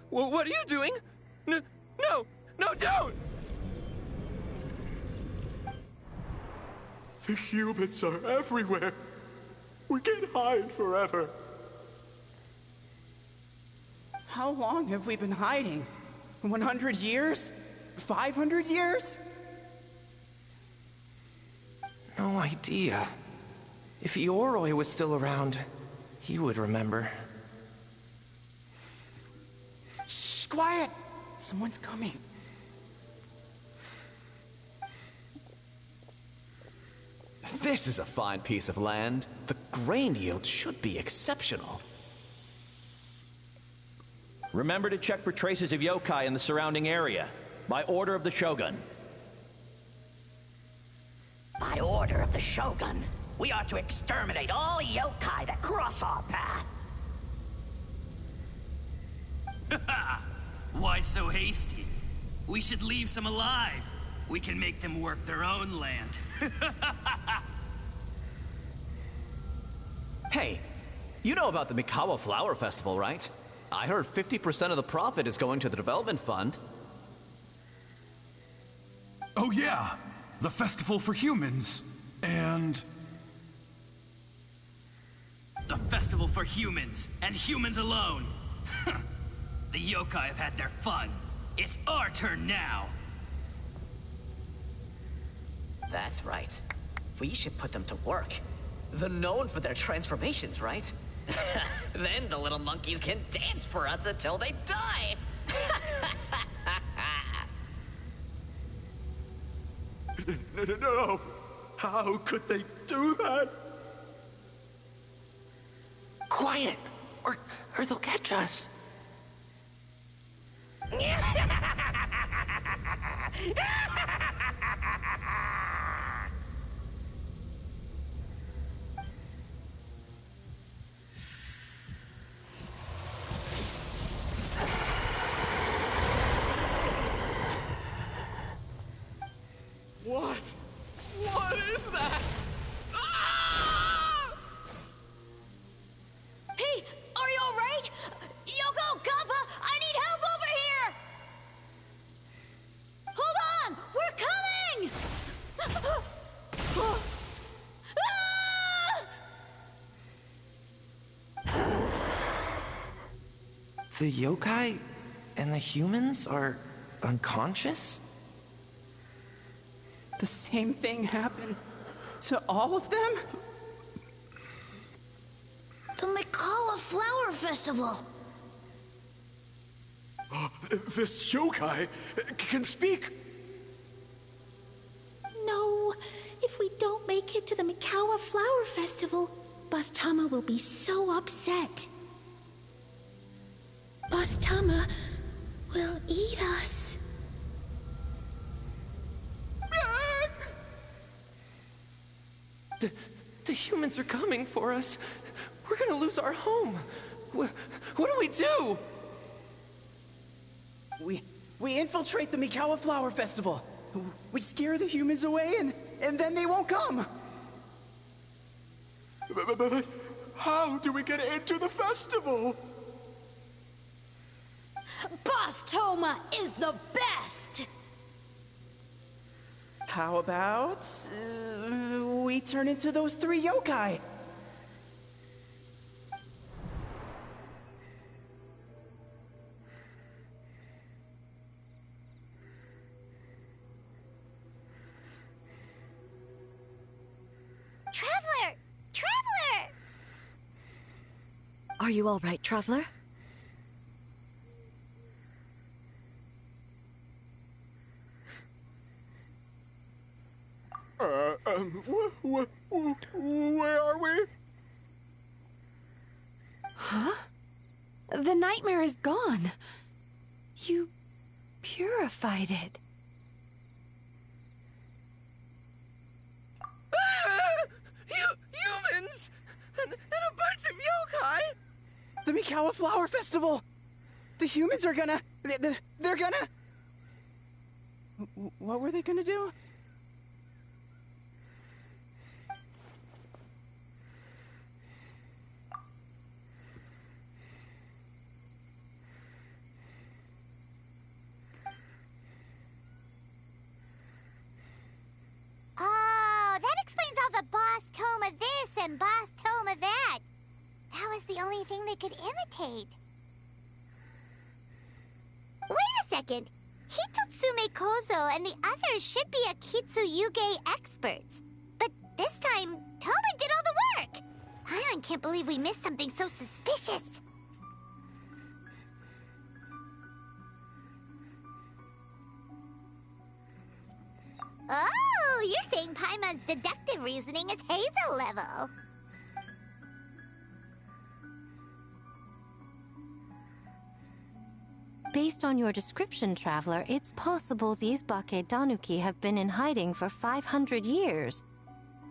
What are you doing? No, don't! The humans are everywhere. We can't hide forever. How long have we been hiding? 100 years? 500 years? No idea. If Ioroi was still around, he would remember. Shh, quiet! Someone's coming. This is a fine piece of land. The grain yield should be exceptional. Remember to check for traces of yokai in the surrounding area. By order of the Shogun. By order of the Shogun, we are to exterminate all yokai that cross our path. Why so hasty? We should leave some alive. We can make them work their own land. Hey, you know about the Mikawa Flower Festival, right? I heard 50% of the profit is going to the development fund. Oh yeah, the festival for humans. And... The festival for humans, and humans alone. The yokai have had their fun. It's our turn now. That's right. We should put them to work. They're known for their transformations, right? Then the little monkeys can dance for us until they die! No! How could they do that? Quiet, or they'll catch us. What? What is that? Ah! Hey, are you alright? Yoko, Kappa, I need help over here! Hold on! We're coming! The yokai and the humans are unconscious? The same thing happened to all of them? The Mikawa Flower Festival! This yokai can speak! No, if we don't make it to the Mikawa Flower Festival, Boss Tama will be so upset. Boss Tama will eat us. The humans are coming for us. We're gonna lose our home. What do we do? We infiltrate the Mikawa Flower Festival. We scare the humans away and then they won't come. But how do we get into the festival? Boss Toma is the best! How about we turn into those 3 yokai? Traveler! Traveler! Are you all right, Traveler? Where are we? Huh? The nightmare is gone. You purified it. Humans! And a bunch of yokai! The Mikawa Flower Festival! The humans are gonna... They're gonna... What were they gonna do? Oh, that explains all the Boss Toma this and Boss Toma that. That was the only thing they could imitate. Wait a second. Hitotsume Kozo and the others should be Akitsuyuge experts. But this time, Toma did all the work. I can't believe we missed something so suspicious. Oh, you're saying Paimon's deductive reasoning is Hazel level. Based on your description, Traveler, it's possible these Bake Danuki have been in hiding for 500 years.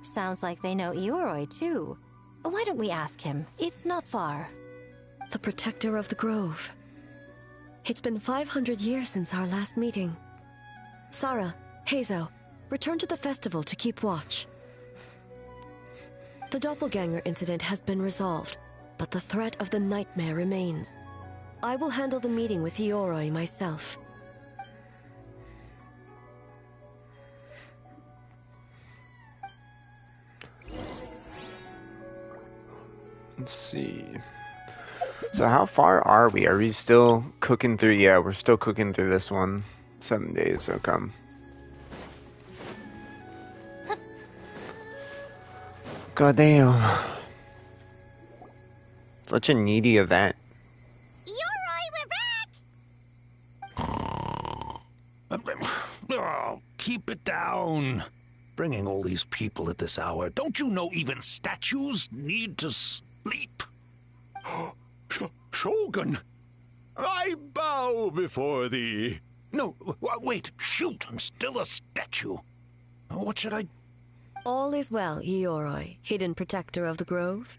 Sounds like they know Ioroi, too. Why don't we ask him? It's not far. The protector of the grove. It's been 500 years since our last meeting. Sarah, Hazel, return to the festival to keep watch. The doppelganger incident has been resolved, but the threat of the nightmare remains. I will handle the meeting with Ioroi myself. Let's see. So how far are we? Are we still cooking through? Yeah, we're still cooking through this one. 7 days, so come. God damn. Such a needy event. Oh, keep it down. Bringing all these people at this hour. Don't you know even statues need to sleep? Shogun! I bow before thee. No, wait, shoot, I'm still a statue. What should I... All is well, Ioroi, hidden protector of the grove.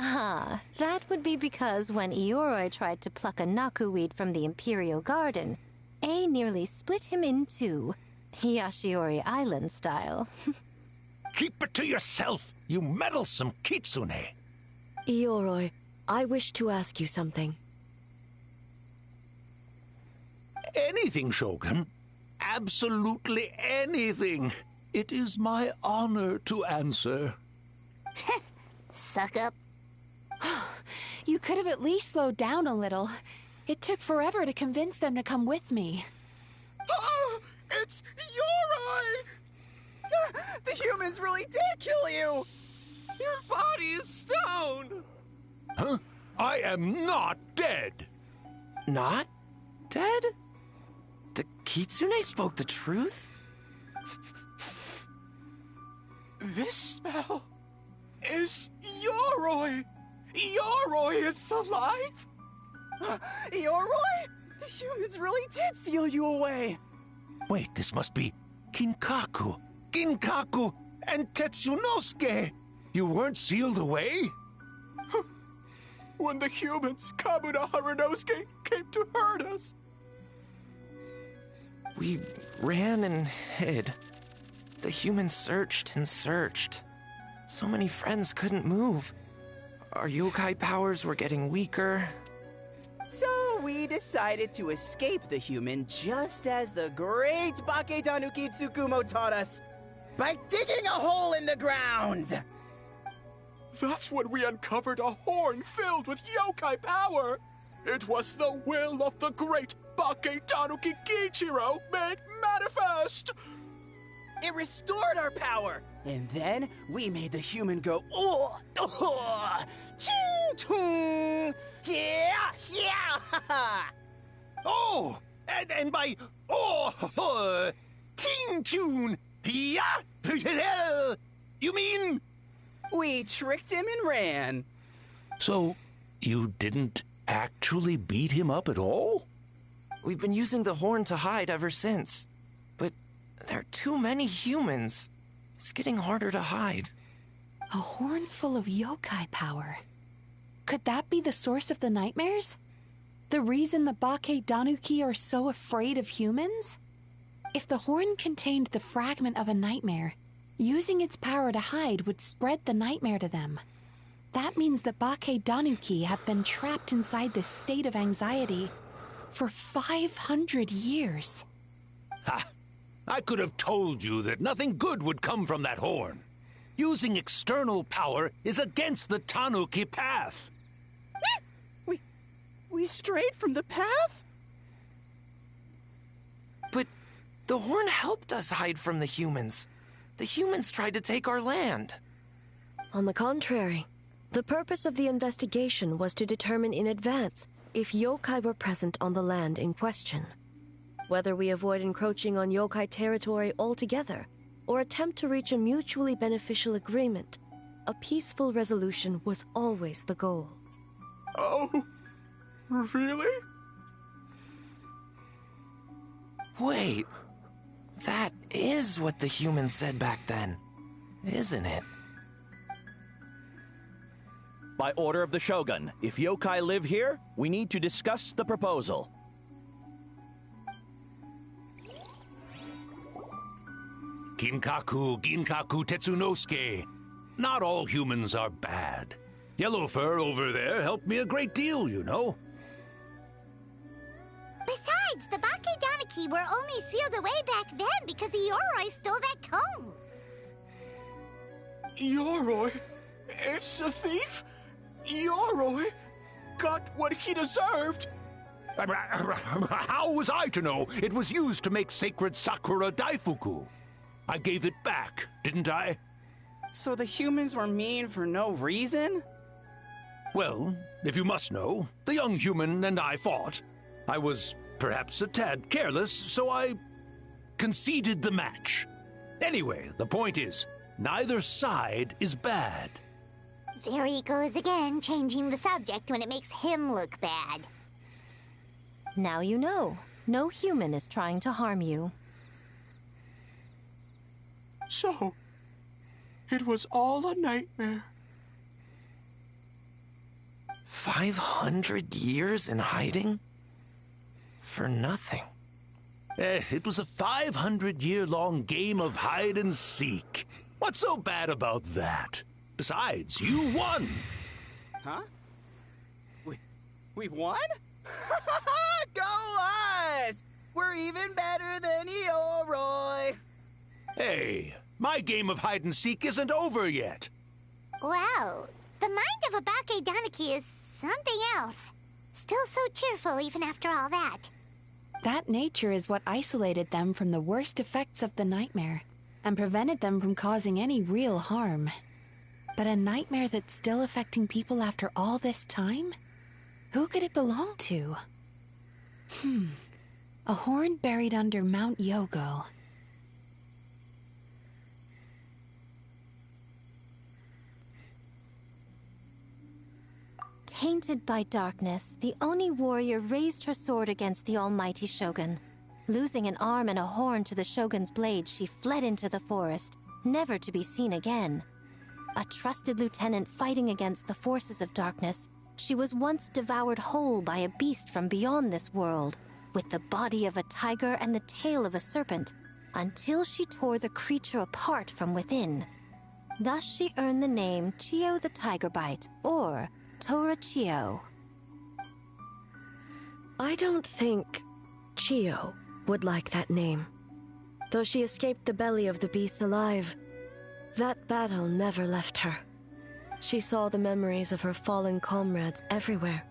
Ah, that would be because when Ioroi tried to pluck a Naku-weed from the Imperial Garden, A nearly split him in two, Yashiori Island style. Keep it to yourself, you meddlesome kitsune. Ioroi, I wish to ask you something. Anything, Shogun. Absolutely anything. It is my honor to answer. Suck up. You could have at least slowed down a little. It took forever to convince them to come with me. Oh, it's Ioroi! The humans really did kill you! Your body is stone! Huh? I am not dead! Not dead? The Kitsune spoke the truth? This smell is Ioroi! Ioroi is alive? Ioroi? The humans really did seal you away! Wait, this must be Kinkaku, Ginkaku, and Tetsunosuke! You weren't sealed away? When the humans, Kamuna Harunosuke, came to hurt us. We ran and hid. The humans searched and searched. So many friends couldn't move. Our yokai powers were getting weaker. So we decided to escape the human just as the great Bake Tanuki Tsukumo taught us, by digging a hole in the ground! That's when we uncovered a horn filled with yokai power. It was the will of the great Bake Tanuki Kiichiro made manifest. It restored our power, and then we made the human go, oh, oh, ching, chung, yeah, yeah, Oh, and by, oh, ting, tune, yeah, you mean? We tricked him and ran. So, you didn't actually beat him up at all? We've been using the horn to hide ever since. But there are too many humans. It's getting harder to hide. A horn full of yokai power. Could that be the source of the nightmares? The reason the Bake Danuki are so afraid of humans? If the horn contained the fragment of a nightmare, using its power to hide would spread the nightmare to them. That means the Bake Danuki have been trapped inside this state of anxiety for 500 years. Ha! I could have told you that nothing good would come from that horn. Using external power is against the Tanuki path. We strayed from the path? But the horn helped us hide from the humans. The humans tried to take our land. On the contrary, the purpose of the investigation was to determine in advance if yokai were present on the land in question. Whether we avoid encroaching on yokai territory altogether, or attempt to reach a mutually beneficial agreement, a peaceful resolution was always the goal. Oh, really? Wait, that is what the humans said back then, isn't it? By order of the Shogun, if yokai live here, we need to discuss the proposal. Ginkaku Tetsunosuke. Not all humans are bad. Yellowfur over there helped me a great deal, you know. Besides, the Bakedaniki were only sealed away back then because Yoroi stole that comb. Yoroi? It's a thief? Yoroi got what he deserved. How was I to know it was used to make sacred Sakura Daifuku? I gave it back, didn't I? So the humans were mean for no reason? Well, if you must know, the young human and I fought. I was perhaps a tad careless, so I conceded the match. Anyway, the point is, neither side is bad. There he goes again, changing the subject when it makes him look bad. Now you know. No human is trying to harm you. So, it was all a nightmare. 500 years in hiding? For nothing. It was a 500-year-long game of hide and seek. What's so bad about that? Besides, you won! Huh? We won? Go us! We're even better than Yoroi! Hey, my game of hide and seek isn't over yet. Well, the mind of a Bakedaniki is something else. Still so cheerful even after all that. That nature is what isolated them from the worst effects of the nightmare, and prevented them from causing any real harm. But a nightmare that's still affecting people after all this time? Who could it belong to? A horn buried under Mount Yogo. Tainted by darkness, the Oni warrior raised her sword against the almighty Shogun. Losing an arm and a horn to the Shogun's blade, she fled into the forest, never to be seen again. A trusted lieutenant fighting against the forces of darkness, she was once devoured whole by a beast from beyond this world, with the body of a tiger and the tail of a serpent, until she tore the creature apart from within. Thus she earned the name Chiyo the Tigerbite, or Tora Chiyo. I don't think Chiyo would like that name. Though she escaped the belly of the beast alive, that battle never left her. She saw the memories of her fallen comrades everywhere,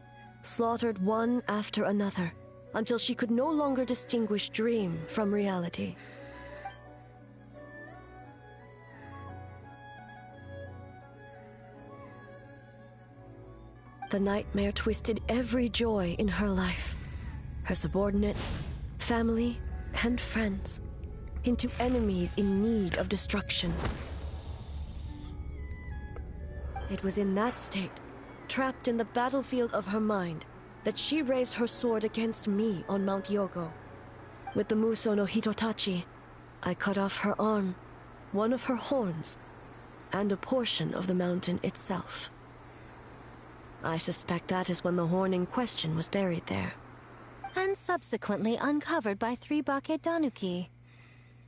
slaughtered one after another, until she could no longer distinguish dream from reality. The nightmare twisted every joy in her life, her subordinates, family, and friends, into enemies in need of destruction. It was in that state, trapped in the battlefield of her mind, that she raised her sword against me on Mount Yogo. With the Muso no Hitotachi, I cut off her arm, one of her horns, and a portion of the mountain itself. I suspect that is when the horn in question was buried there. And subsequently uncovered by 3 Bakedanuki.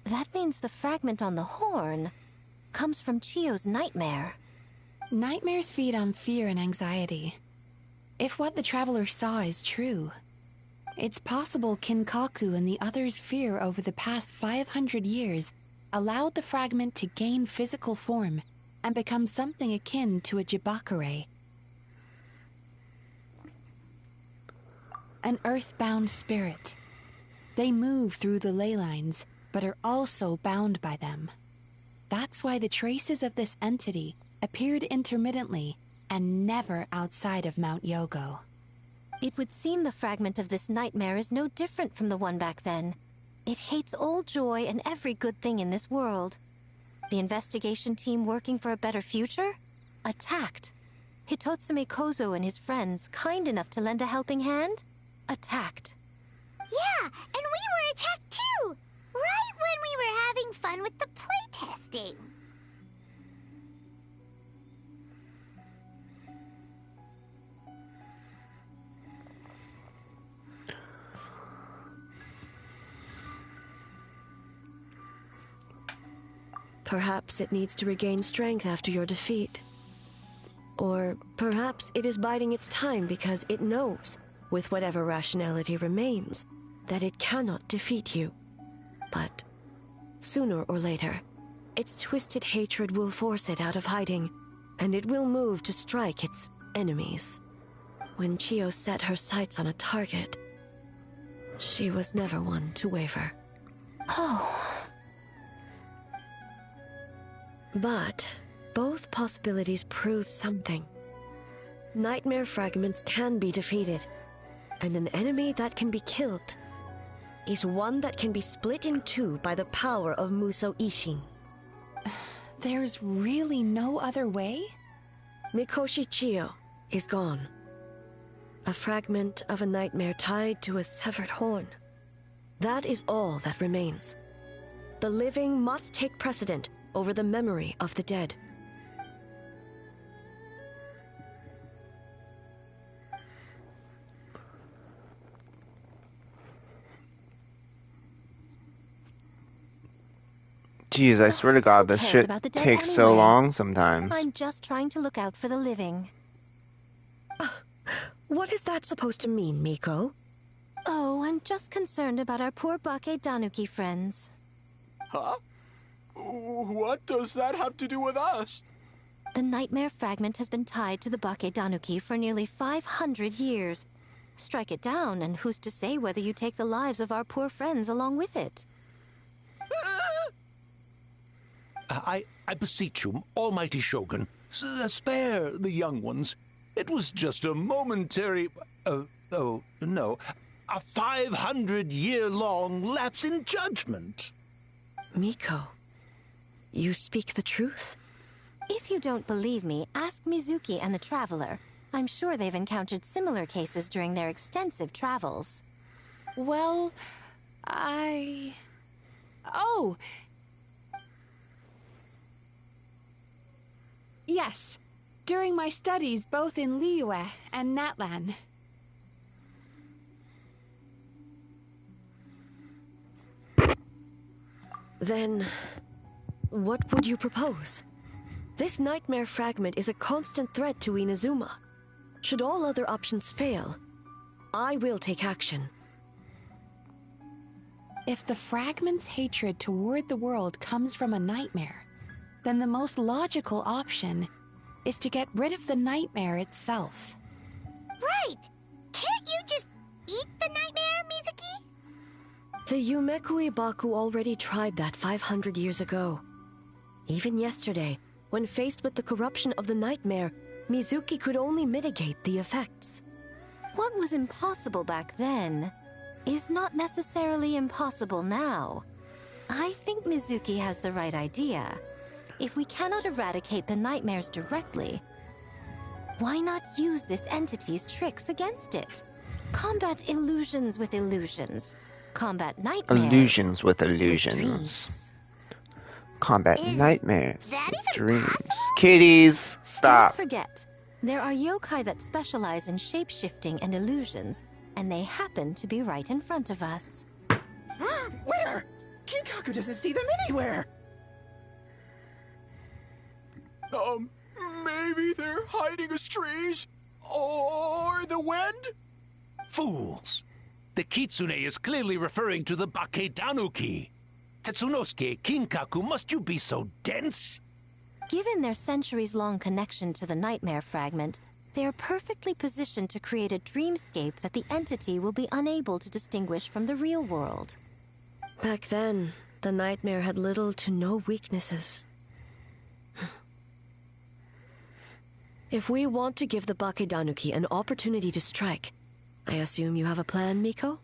That means the fragment on the horn comes from Chiyo's nightmare. Nightmares feed on fear and anxiety. If what the traveler saw is true, it's possible Kinkaku and the others' fear over the past 500 years allowed the fragment to gain physical form and become something akin to a jibakure. An earthbound spirit. They move through the ley lines, but are also bound by them. That's why the traces of this entity appeared intermittently and never outside of Mount Yogo. It would seem the fragment of this nightmare is no different from the one back then. It hates all joy and every good thing in this world. The investigation team working for a better future? Attacked. Hitotsume Kozo and his friends, kind enough to lend a helping hand? Attacked. Yeah, and we were attacked too! Right when we were having fun with the playtesting. Perhaps it needs to regain strength after your defeat. Or perhaps it is biding its time because it knows, with whatever rationality remains, that it cannot defeat you. But sooner or later, its twisted hatred will force it out of hiding, and it will move to strike its enemies. When Chiyo set her sights on a target, she was never one to waver. Oh. But both possibilities prove something. Nightmare fragments can be defeated, and an enemy that can be killed is one that can be split in two by the power of Muso Ishin. There's really no other way? Mikoshi Chiyo is gone. A fragment of a nightmare tied to a severed horn. That is all that remains. The living must take precedent over the memory of the dead. Jeez, I swear to God, this cares shit about the dead takes so anyway? long sometimes. I'm just trying to look out for the living. What is that supposed to mean, Miko? Oh, I'm just concerned about our poor Bake Danuki friends. Huh? What does that have to do with us? The nightmare fragment has been tied to the Bake Danuki for nearly 500 years. Strike it down, and who's to say whether you take the lives of our poor friends along with it? I beseech you, almighty Shogun, spare the young ones. It was just a momentary... oh, no. A 500-year-long lapse in judgment. Miko, you speak the truth? If you don't believe me, ask Mizuki and the Traveler. I'm sure they've encountered similar cases during their extensive travels. Well, Oh! Yes. During my studies both in Liyue and Natlan. Then, what would you propose? This nightmare fragment is a constant threat to Inazuma. Should all other options fail, I will take action. If the fragment's hatred toward the world comes from a nightmare, then the most logical option is to get rid of the nightmare itself. Right! Can't you just eat the nightmare, Mizuki? The Yumeku Ibaku already tried that 500 years ago. Even yesterday, when faced with the corruption of the nightmare, Mizuki could only mitigate the effects. What was impossible back then is not necessarily impossible now. I think Mizuki has the right idea. If we cannot eradicate the nightmares directly, why not use this entity's tricks against it? Combat illusions with illusions. Combat nightmares Illusions with with illusions. dreams. Combat Is nightmares that with even dreams. possible? Kitties, stop. Don't forget, there are yokai that specialize in shape-shifting and illusions, and they happen to be right in front of us. Where? Kinkaku doesn't see them anywhere! Maybe they're hiding us trees? Or the wind? Fools! The Kitsune is clearly referring to the Bake Danuki. Tetsunosuke, Kinkaku, must you be so dense? Given their centuries-long connection to the nightmare fragment, they are perfectly positioned to create a dreamscape that the entity will be unable to distinguish from the real world. Back then, the nightmare had little to no weaknesses. If we want to give the Bake Danuki an opportunity to strike, I assume you have a plan, Miko?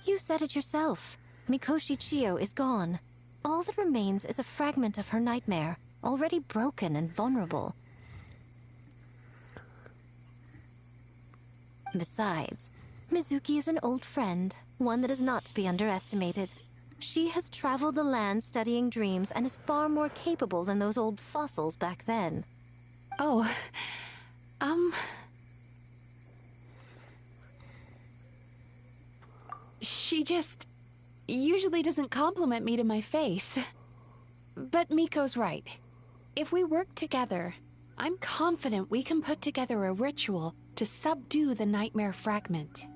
You said it yourself. Mikoshi Chiyo is gone. All that remains is a fragment of her nightmare, already broken and vulnerable. Besides, Mizuki is an old friend, one that is not to be underestimated. She has traveled the land studying dreams and is far more capable than those old fossils back then. Oh, She just usually doesn't compliment me to my face. But Miko's right. If we work together, I'm confident we can put together a ritual to subdue the nightmare fragment.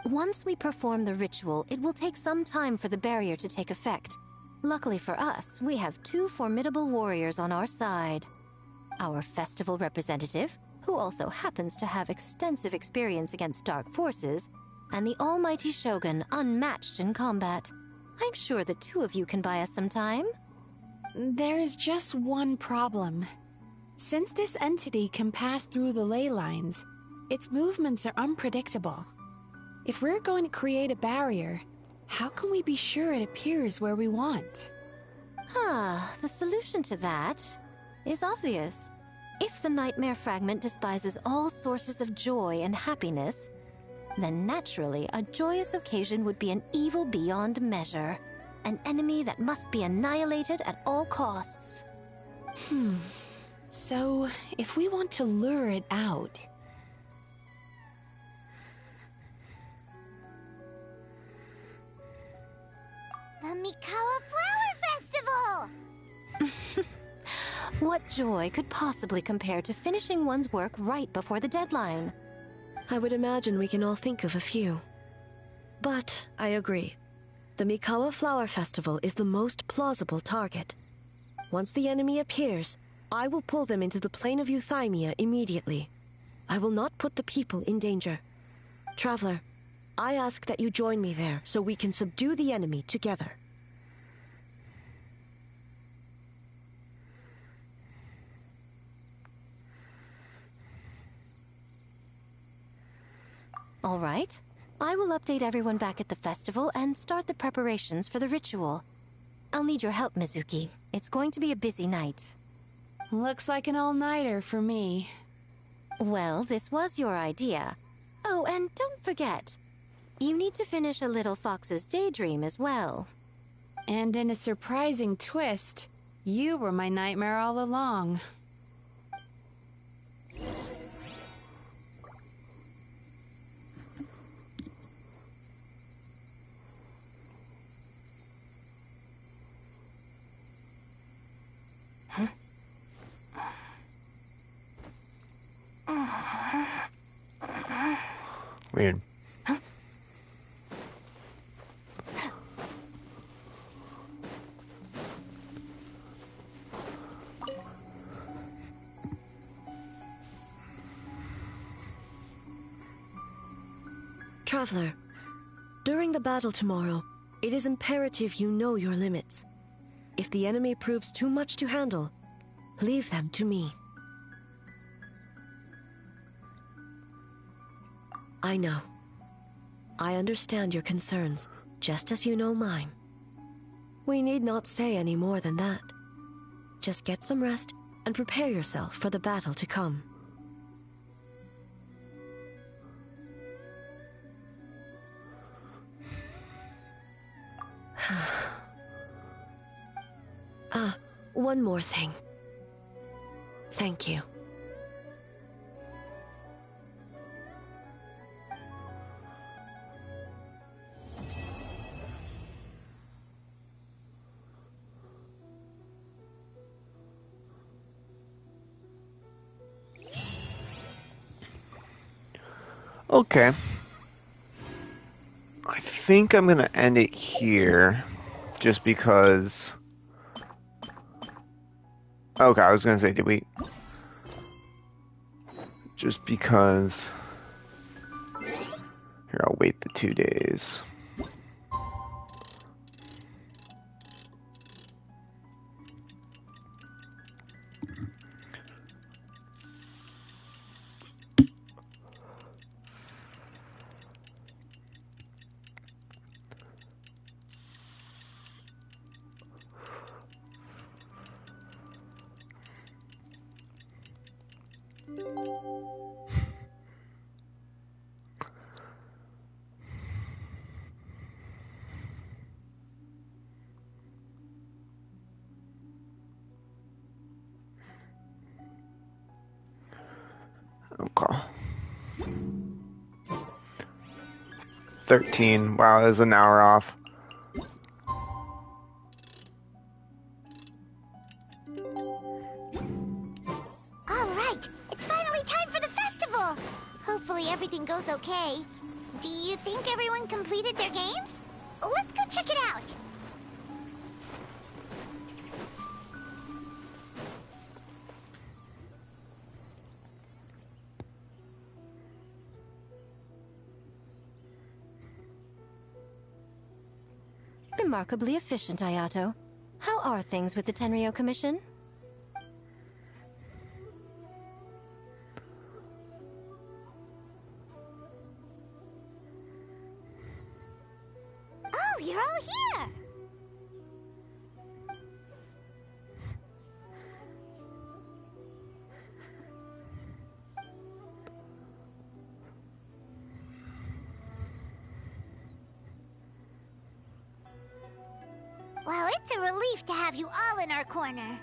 Once we perform the ritual, it will take some time for the barrier to take effect. Luckily for us, we have two formidable warriors on our side. Our festival representative, who also happens to have extensive experience against dark forces, and the almighty Shogun, unmatched in combat. I'm sure the two of you can buy us some time. There's just one problem. Since this entity can pass through the ley lines, its movements are unpredictable. If we're going to create a barrier, how can we be sure it appears where we want? The solution to that is obvious. If the nightmare fragment despises all sources of joy and happiness, then naturally a joyous occasion would be an evil beyond measure. An enemy that must be annihilated at all costs. So, if we want to lure it out... The Mikawa Flower Festival! What joy could possibly compare to finishing one's work right before the deadline? I would imagine we can all think of a few. But I agree. The Mikawa Flower Festival is the most plausible target. Once the enemy appears, I will pull them into the plane of Euthymia immediately. I will not put the people in danger. Traveler, I ask that you join me there so we can subdue the enemy together. All right. I will update everyone back at the festival and start the preparations for the ritual. I'll need your help, Mizuki. It's going to be a busy night. Looks like an all-nighter for me. Well, this was your idea. Oh, and don't forget, you need to finish a Little Fox's Daydream as well. And in a surprising twist, you were my nightmare all along. Weird. Traveler, during the battle tomorrow, it is imperative you know your limits. If the enemy proves too much to handle, leave them to me. I know. I understand your concerns, just as you know mine. We need not say any more than that. Just get some rest and prepare yourself for the battle to come. One more thing. Thank you. Okay. I think I'm gonna end it here, just because... Okay, I was gonna say, did we... Just because... Here, I'll wait the 2 days. Okay. 13. Wow, that was an hour off. Alright, it's finally time for the festival! Hopefully everything goes okay. Do you think everyone completed their games? Let's go check it out! Remarkably efficient, Ayato. How are things with the Tenryo Commission? Oh, you're all here! Well, it's a relief to have you all in our corner.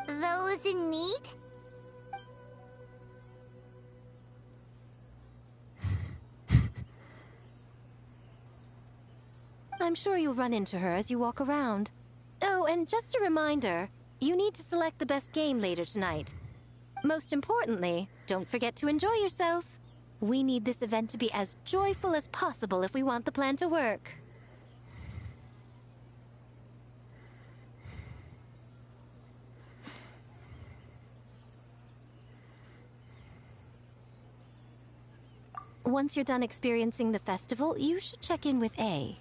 Those in need? I'm sure you'll run into her as you walk around. Oh, and just a reminder, you need to select the best game later tonight. Most importantly, don't forget to enjoy yourself. We need this event to be as joyful as possible if we want the plan to work. Once you're done experiencing the festival, you should check in with A.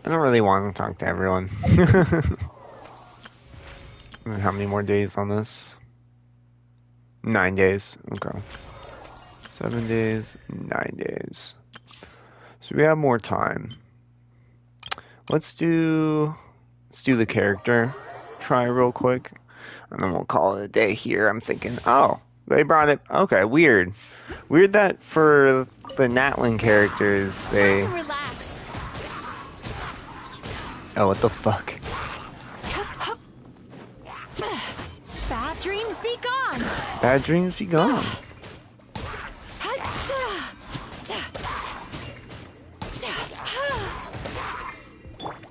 I don't really want to talk to everyone. How many more days on this? 9 days. Okay. 7 days, 9 days. So we have more time. Let's do the character try real quick, and then we'll call it a day here. I'm thinking, oh, they brought it. Okay, weird that for the Natlin characters they. Relax. Oh, what the fuck? Bad dreams be gone. Bad dreams be gone.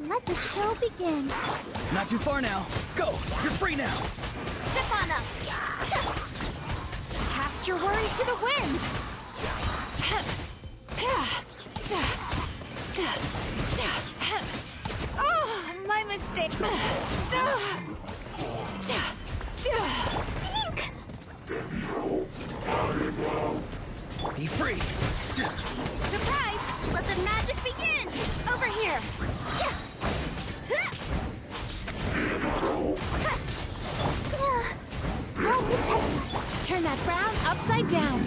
Let the show begin. Not too far now. Go! You're free now! Step on up. Cast your worries to the wind. Oh, my mistake. Be free! Surprise! Let the magic begin! Over here! I'll protect us. Turn that frown upside down.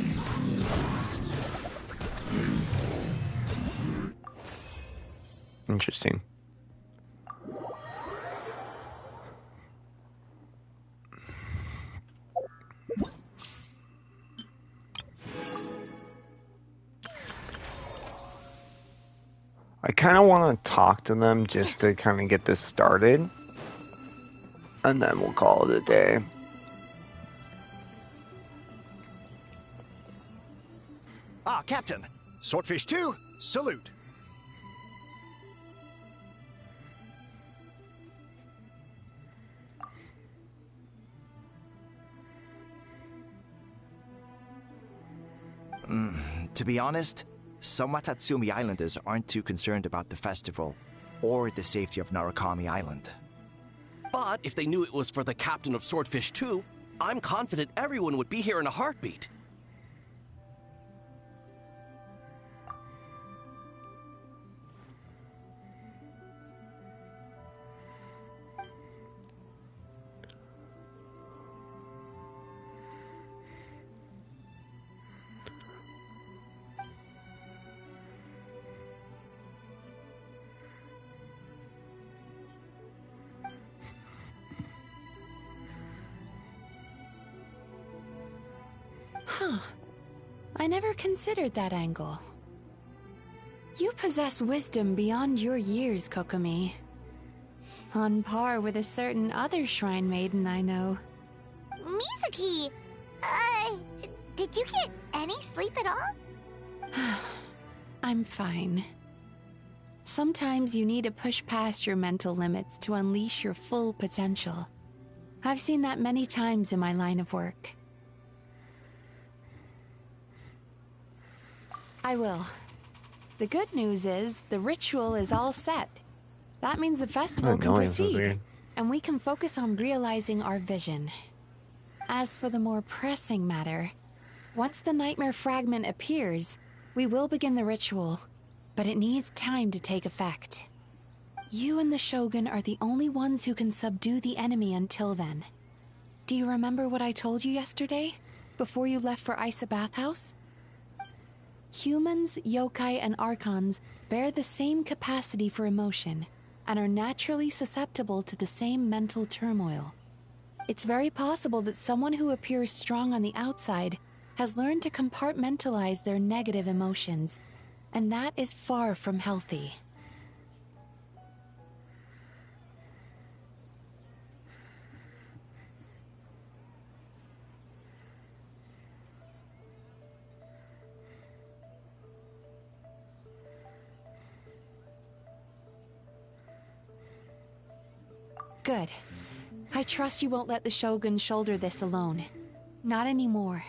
Interesting. I kind of want to talk to them just to kind of get this started, and then we'll call it a day. Ah, Captain. Swordfish 2, salute. To be honest, some Watatsumi Islanders aren't too concerned about the festival or the safety of Narukami Island. But if they knew it was for the captain of Swordfish too, I'm confident everyone would be here in a heartbeat. Huh. I never considered that angle. You possess wisdom beyond your years, Kokomi. On par with a certain other shrine maiden I know. Mizuki! Did you get any sleep at all? I'm fine. Sometimes you need to push past your mental limits to unleash your full potential. I've seen that many times in my line of work. I will. The good news is, the ritual is all set. That means the festival can proceed, and we can focus on realizing our vision. As for the more pressing matter, once the nightmare fragment appears, we will begin the ritual, but it needs time to take effect. You and the Shogun are the only ones who can subdue the enemy until then. Do you remember what I told you yesterday, before you left for Isa Bathhouse? Humans, yokai, and archons bear the same capacity for emotion, and are naturally susceptible to the same mental turmoil. It's very possible that someone who appears strong on the outside has learned to compartmentalize their negative emotions, and that is far from healthy. Good. I trust you won't let the Shogun shoulder this alone. Not anymore.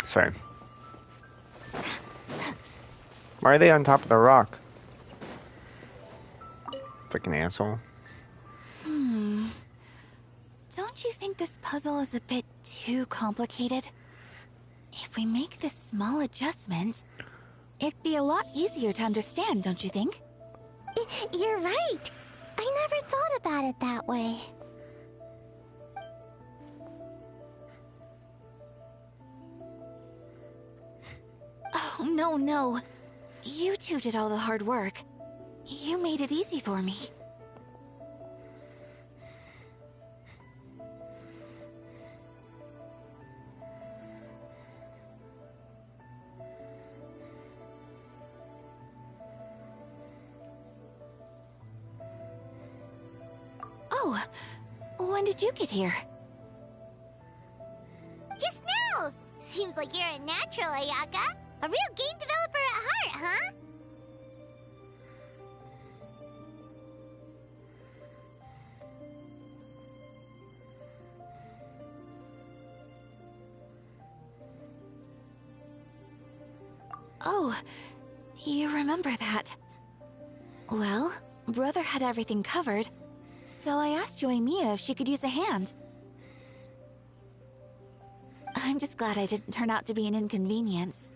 Sorry. Why are they on top of the rock? Freaking asshole. Don't you think this puzzle is a bit too complicated? If we make this small adjustment, it'd be a lot easier to understand, don't you think? You're right. I never thought about it that way. Oh, no. You two did all the hard work. You made it easy for me. Oh, when did you get here? Just now! Seems like you're a natural, Ayaka. A real game developer at heart, huh? Oh, you remember that. Well, Brother had everything covered, so I asked Yoimiya if she could use a hand. I'm just glad I didn't turn out to be an inconvenience.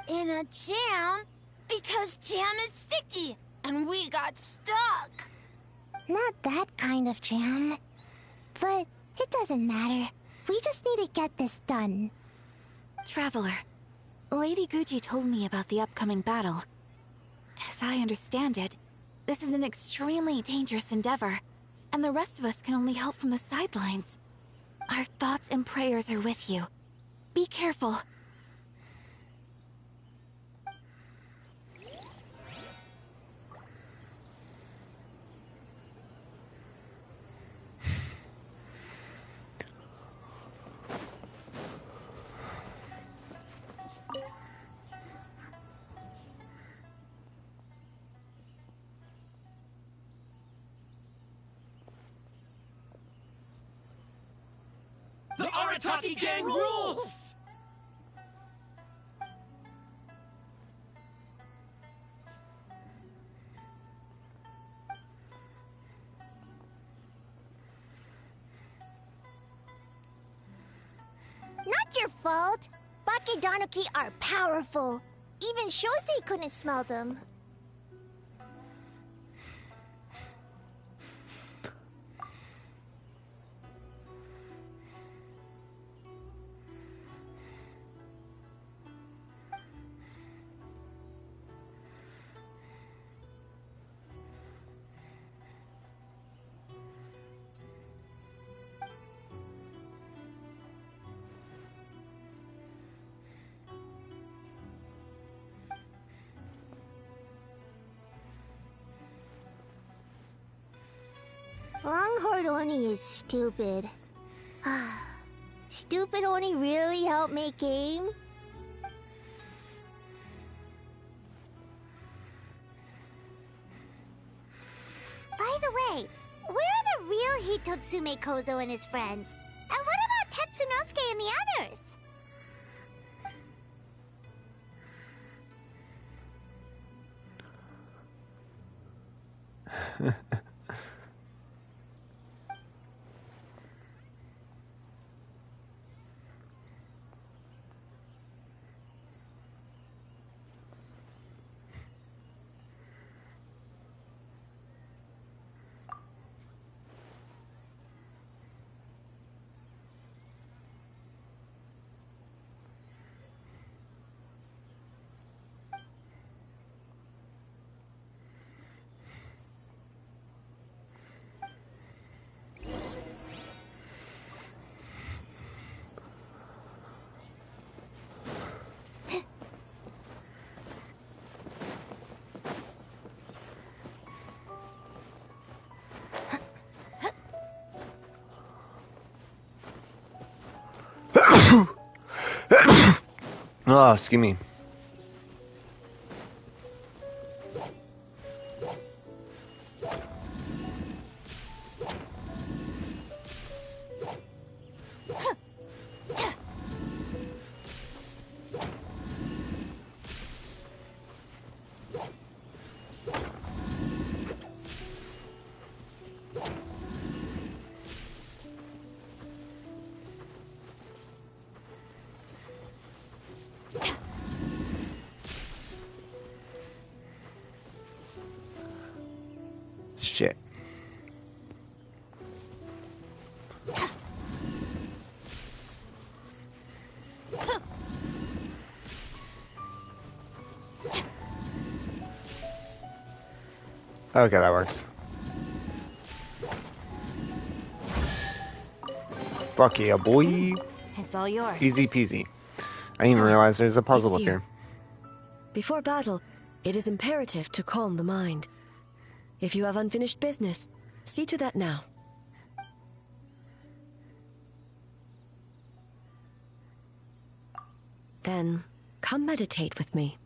In a jam? Because jam is sticky, and we got stuck. Not that kind of jam. But it doesn't matter. We just need to get this done. Traveler, Lady Guji told me about the upcoming battle. As I understand it, this is an extremely dangerous endeavor, and the rest of us can only help from the sidelines. Our thoughts and prayers are with you. Be careful. The Arataki gang rules! Not your fault. Bakedanuki are powerful. Even Shosei couldn't smell them. Longhorn Oni is stupid. Stupid Oni really helped make game? By the way, where are the real Hitotsume Kozo and his friends? And what about Tetsunosuke and the others? Oh, excuse me. Shit. Okay, that works. Fuck yeah, boy. It's all yours. Easy peasy. I didn't even realize there's a puzzle It's up you. here. Before battle, it is imperative to calm the mind. If you have unfinished business, see to that now. Then, come meditate with me.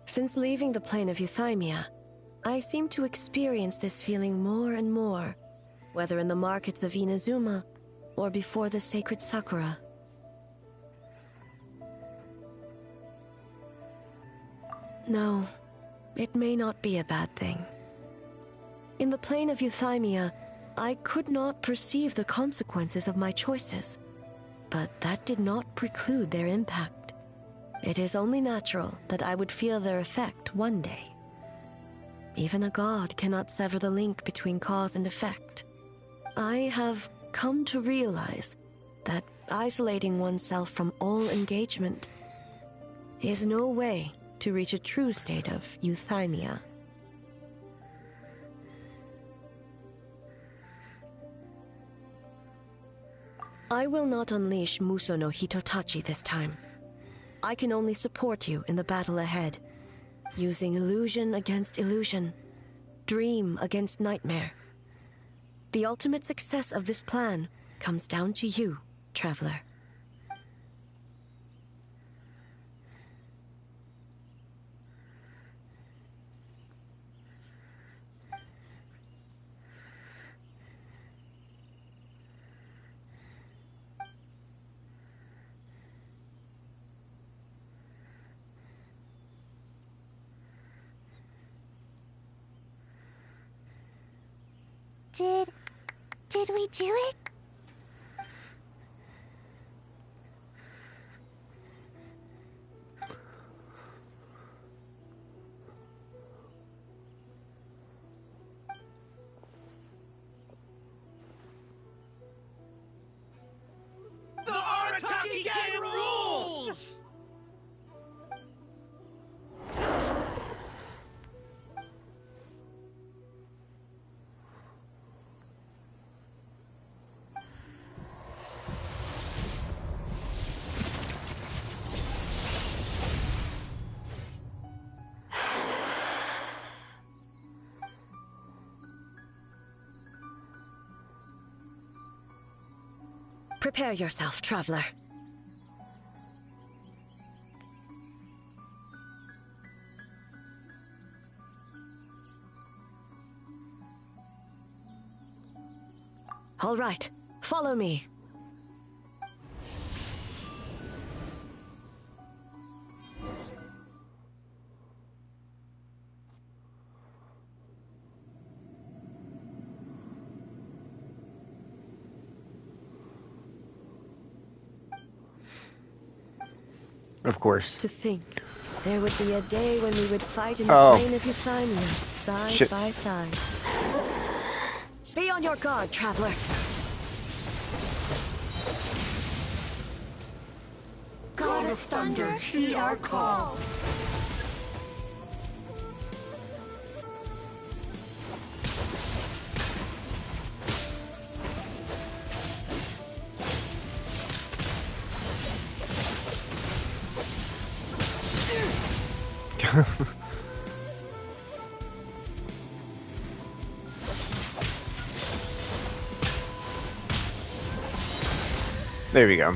Since leaving the plane of Euthymia, I seem to experience this feeling more and more, whether in the markets of Inazuma or before the sacred Sakura. No, it may not be a bad thing. In the plane of Euthymia, I could not perceive the consequences of my choices, but that did not preclude their impact. It is only natural that I would feel their effect one day. Even a god cannot sever the link between cause and effect. I have come to realize that isolating oneself from all engagement is no way to reach a true state of euthymia. I will not unleash Muso no Hitotachi this time. I can only support you in the battle ahead. using illusion against illusion, dream against nightmare. The ultimate success of this plan comes down to you, Traveler. Did we do it? The Arataki Gang rules! Prepare yourself, Traveler. All right, follow me. Of course. To think, there would be a day when we would fight in the plain of Euthymia, side by side. Be on your guard, Traveler. God of Thunder, heed our call. There we go.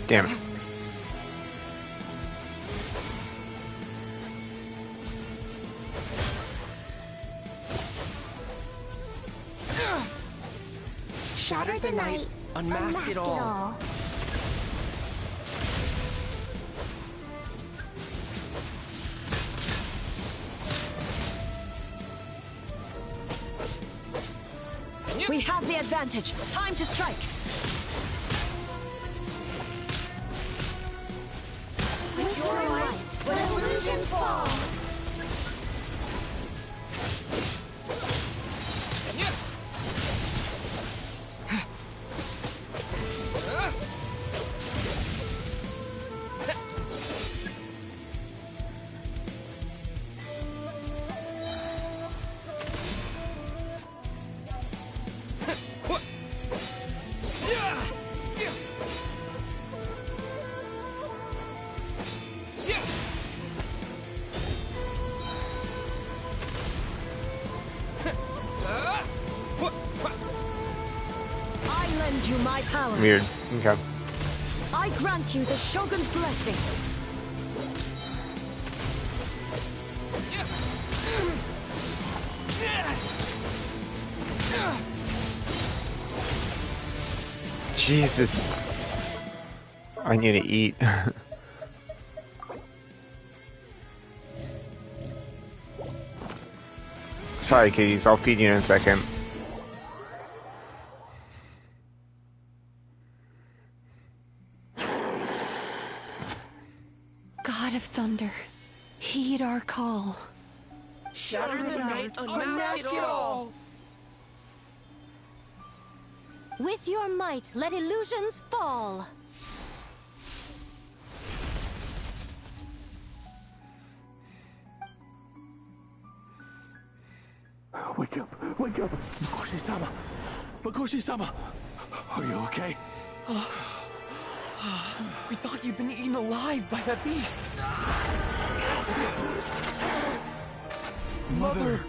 Damn it. Shatter the night, unmask it all. We have the advantage. Time to strike. With your might, when illusions fall. Weird. Okay. I grant you the Shogun's blessing. Jesus. I need to eat. Sorry, kitties. I'll feed you in a second. God of Thunder, heed our call. Shatter the night, unmask it all. With your might, let illusions fall. Wake up! Wake up! Makoshi-sama! Makoshi-sama! Are you okay? We thought you'd been eaten alive by that beast. Mother!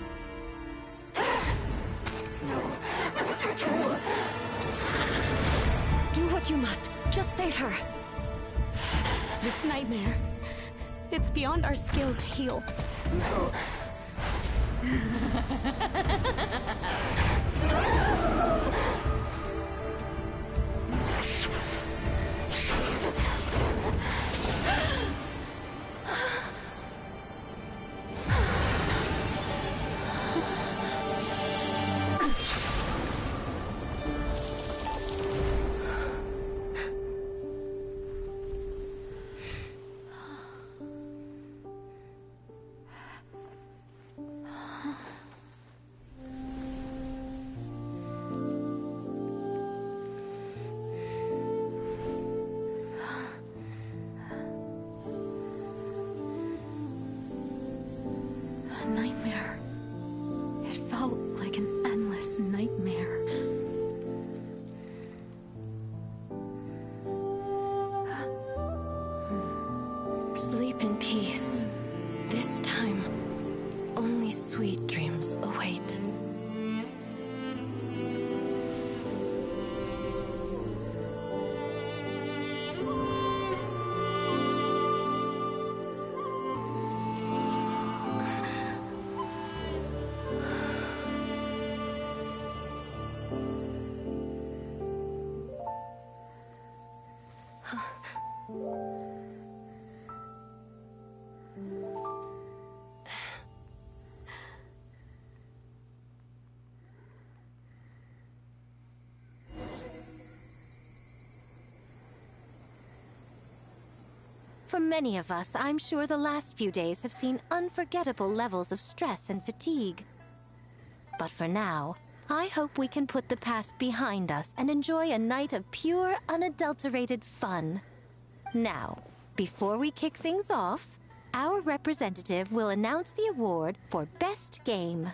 Do what you must. Just save her. This nightmare, it's beyond our skill to heal. A nightmare. It felt like an endless nightmare. Sleep in peace. This time, only sweet dreams await. For many of us, I'm sure the last few days have seen unforgettable levels of stress and fatigue. But for now, I hope we can put the past behind us and enjoy a night of pure, unadulterated fun. Now, before we kick things off, our representative will announce the award for Best Game.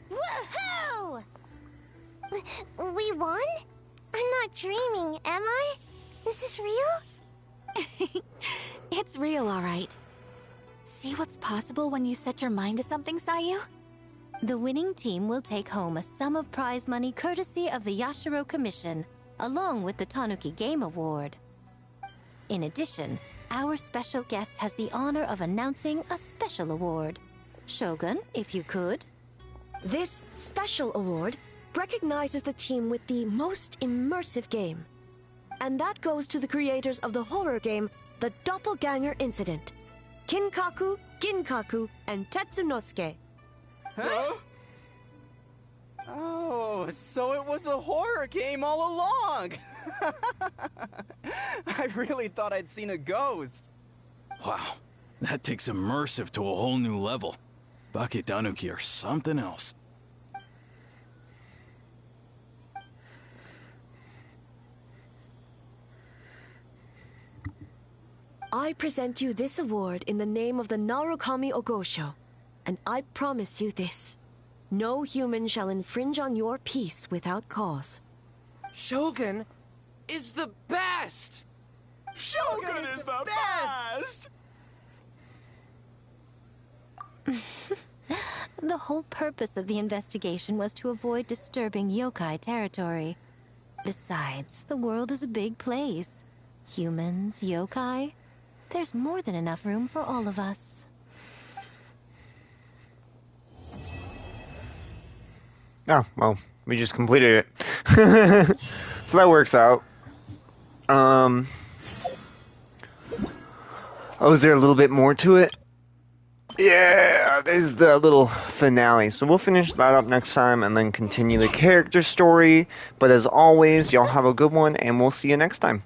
Woohoo! We won? I'm not dreaming, am I? This is real? It's real, all right. See what's possible when you set your mind to something, Sayu? The winning team will take home a sum of prize money courtesy of the Yashiro Commission, along with the Tanuki Game Award. In addition, our special guest has the honor of announcing a special award. Shogun, if you could. This special award recognizes the team with the most immersive game. And that goes to the creators of the horror game, The Doppelganger Incident. Kinkaku, Ginkaku, and Tetsunosuke. Huh? Oh, so it was a horror game all along! I really thought I'd seen a ghost. Wow, that takes immersive to a whole new level. Baketanuki are something else. I present you this award in the name of the Narukami Ogosho, and I promise you this. No human shall infringe on your peace without cause. Shogun is the best! Shogun is the best! The whole purpose of the investigation was to avoid disturbing yokai territory. Besides, the world is a big place. Humans, yokai, there's more than enough room for all of us. Oh, well, we just completed it. So that works out. Oh, is there a little bit more to it? Yeah, there's the little finale. So we'll finish that up next time and then continue the character story. But as always, y'all have a good one, and we'll see you next time.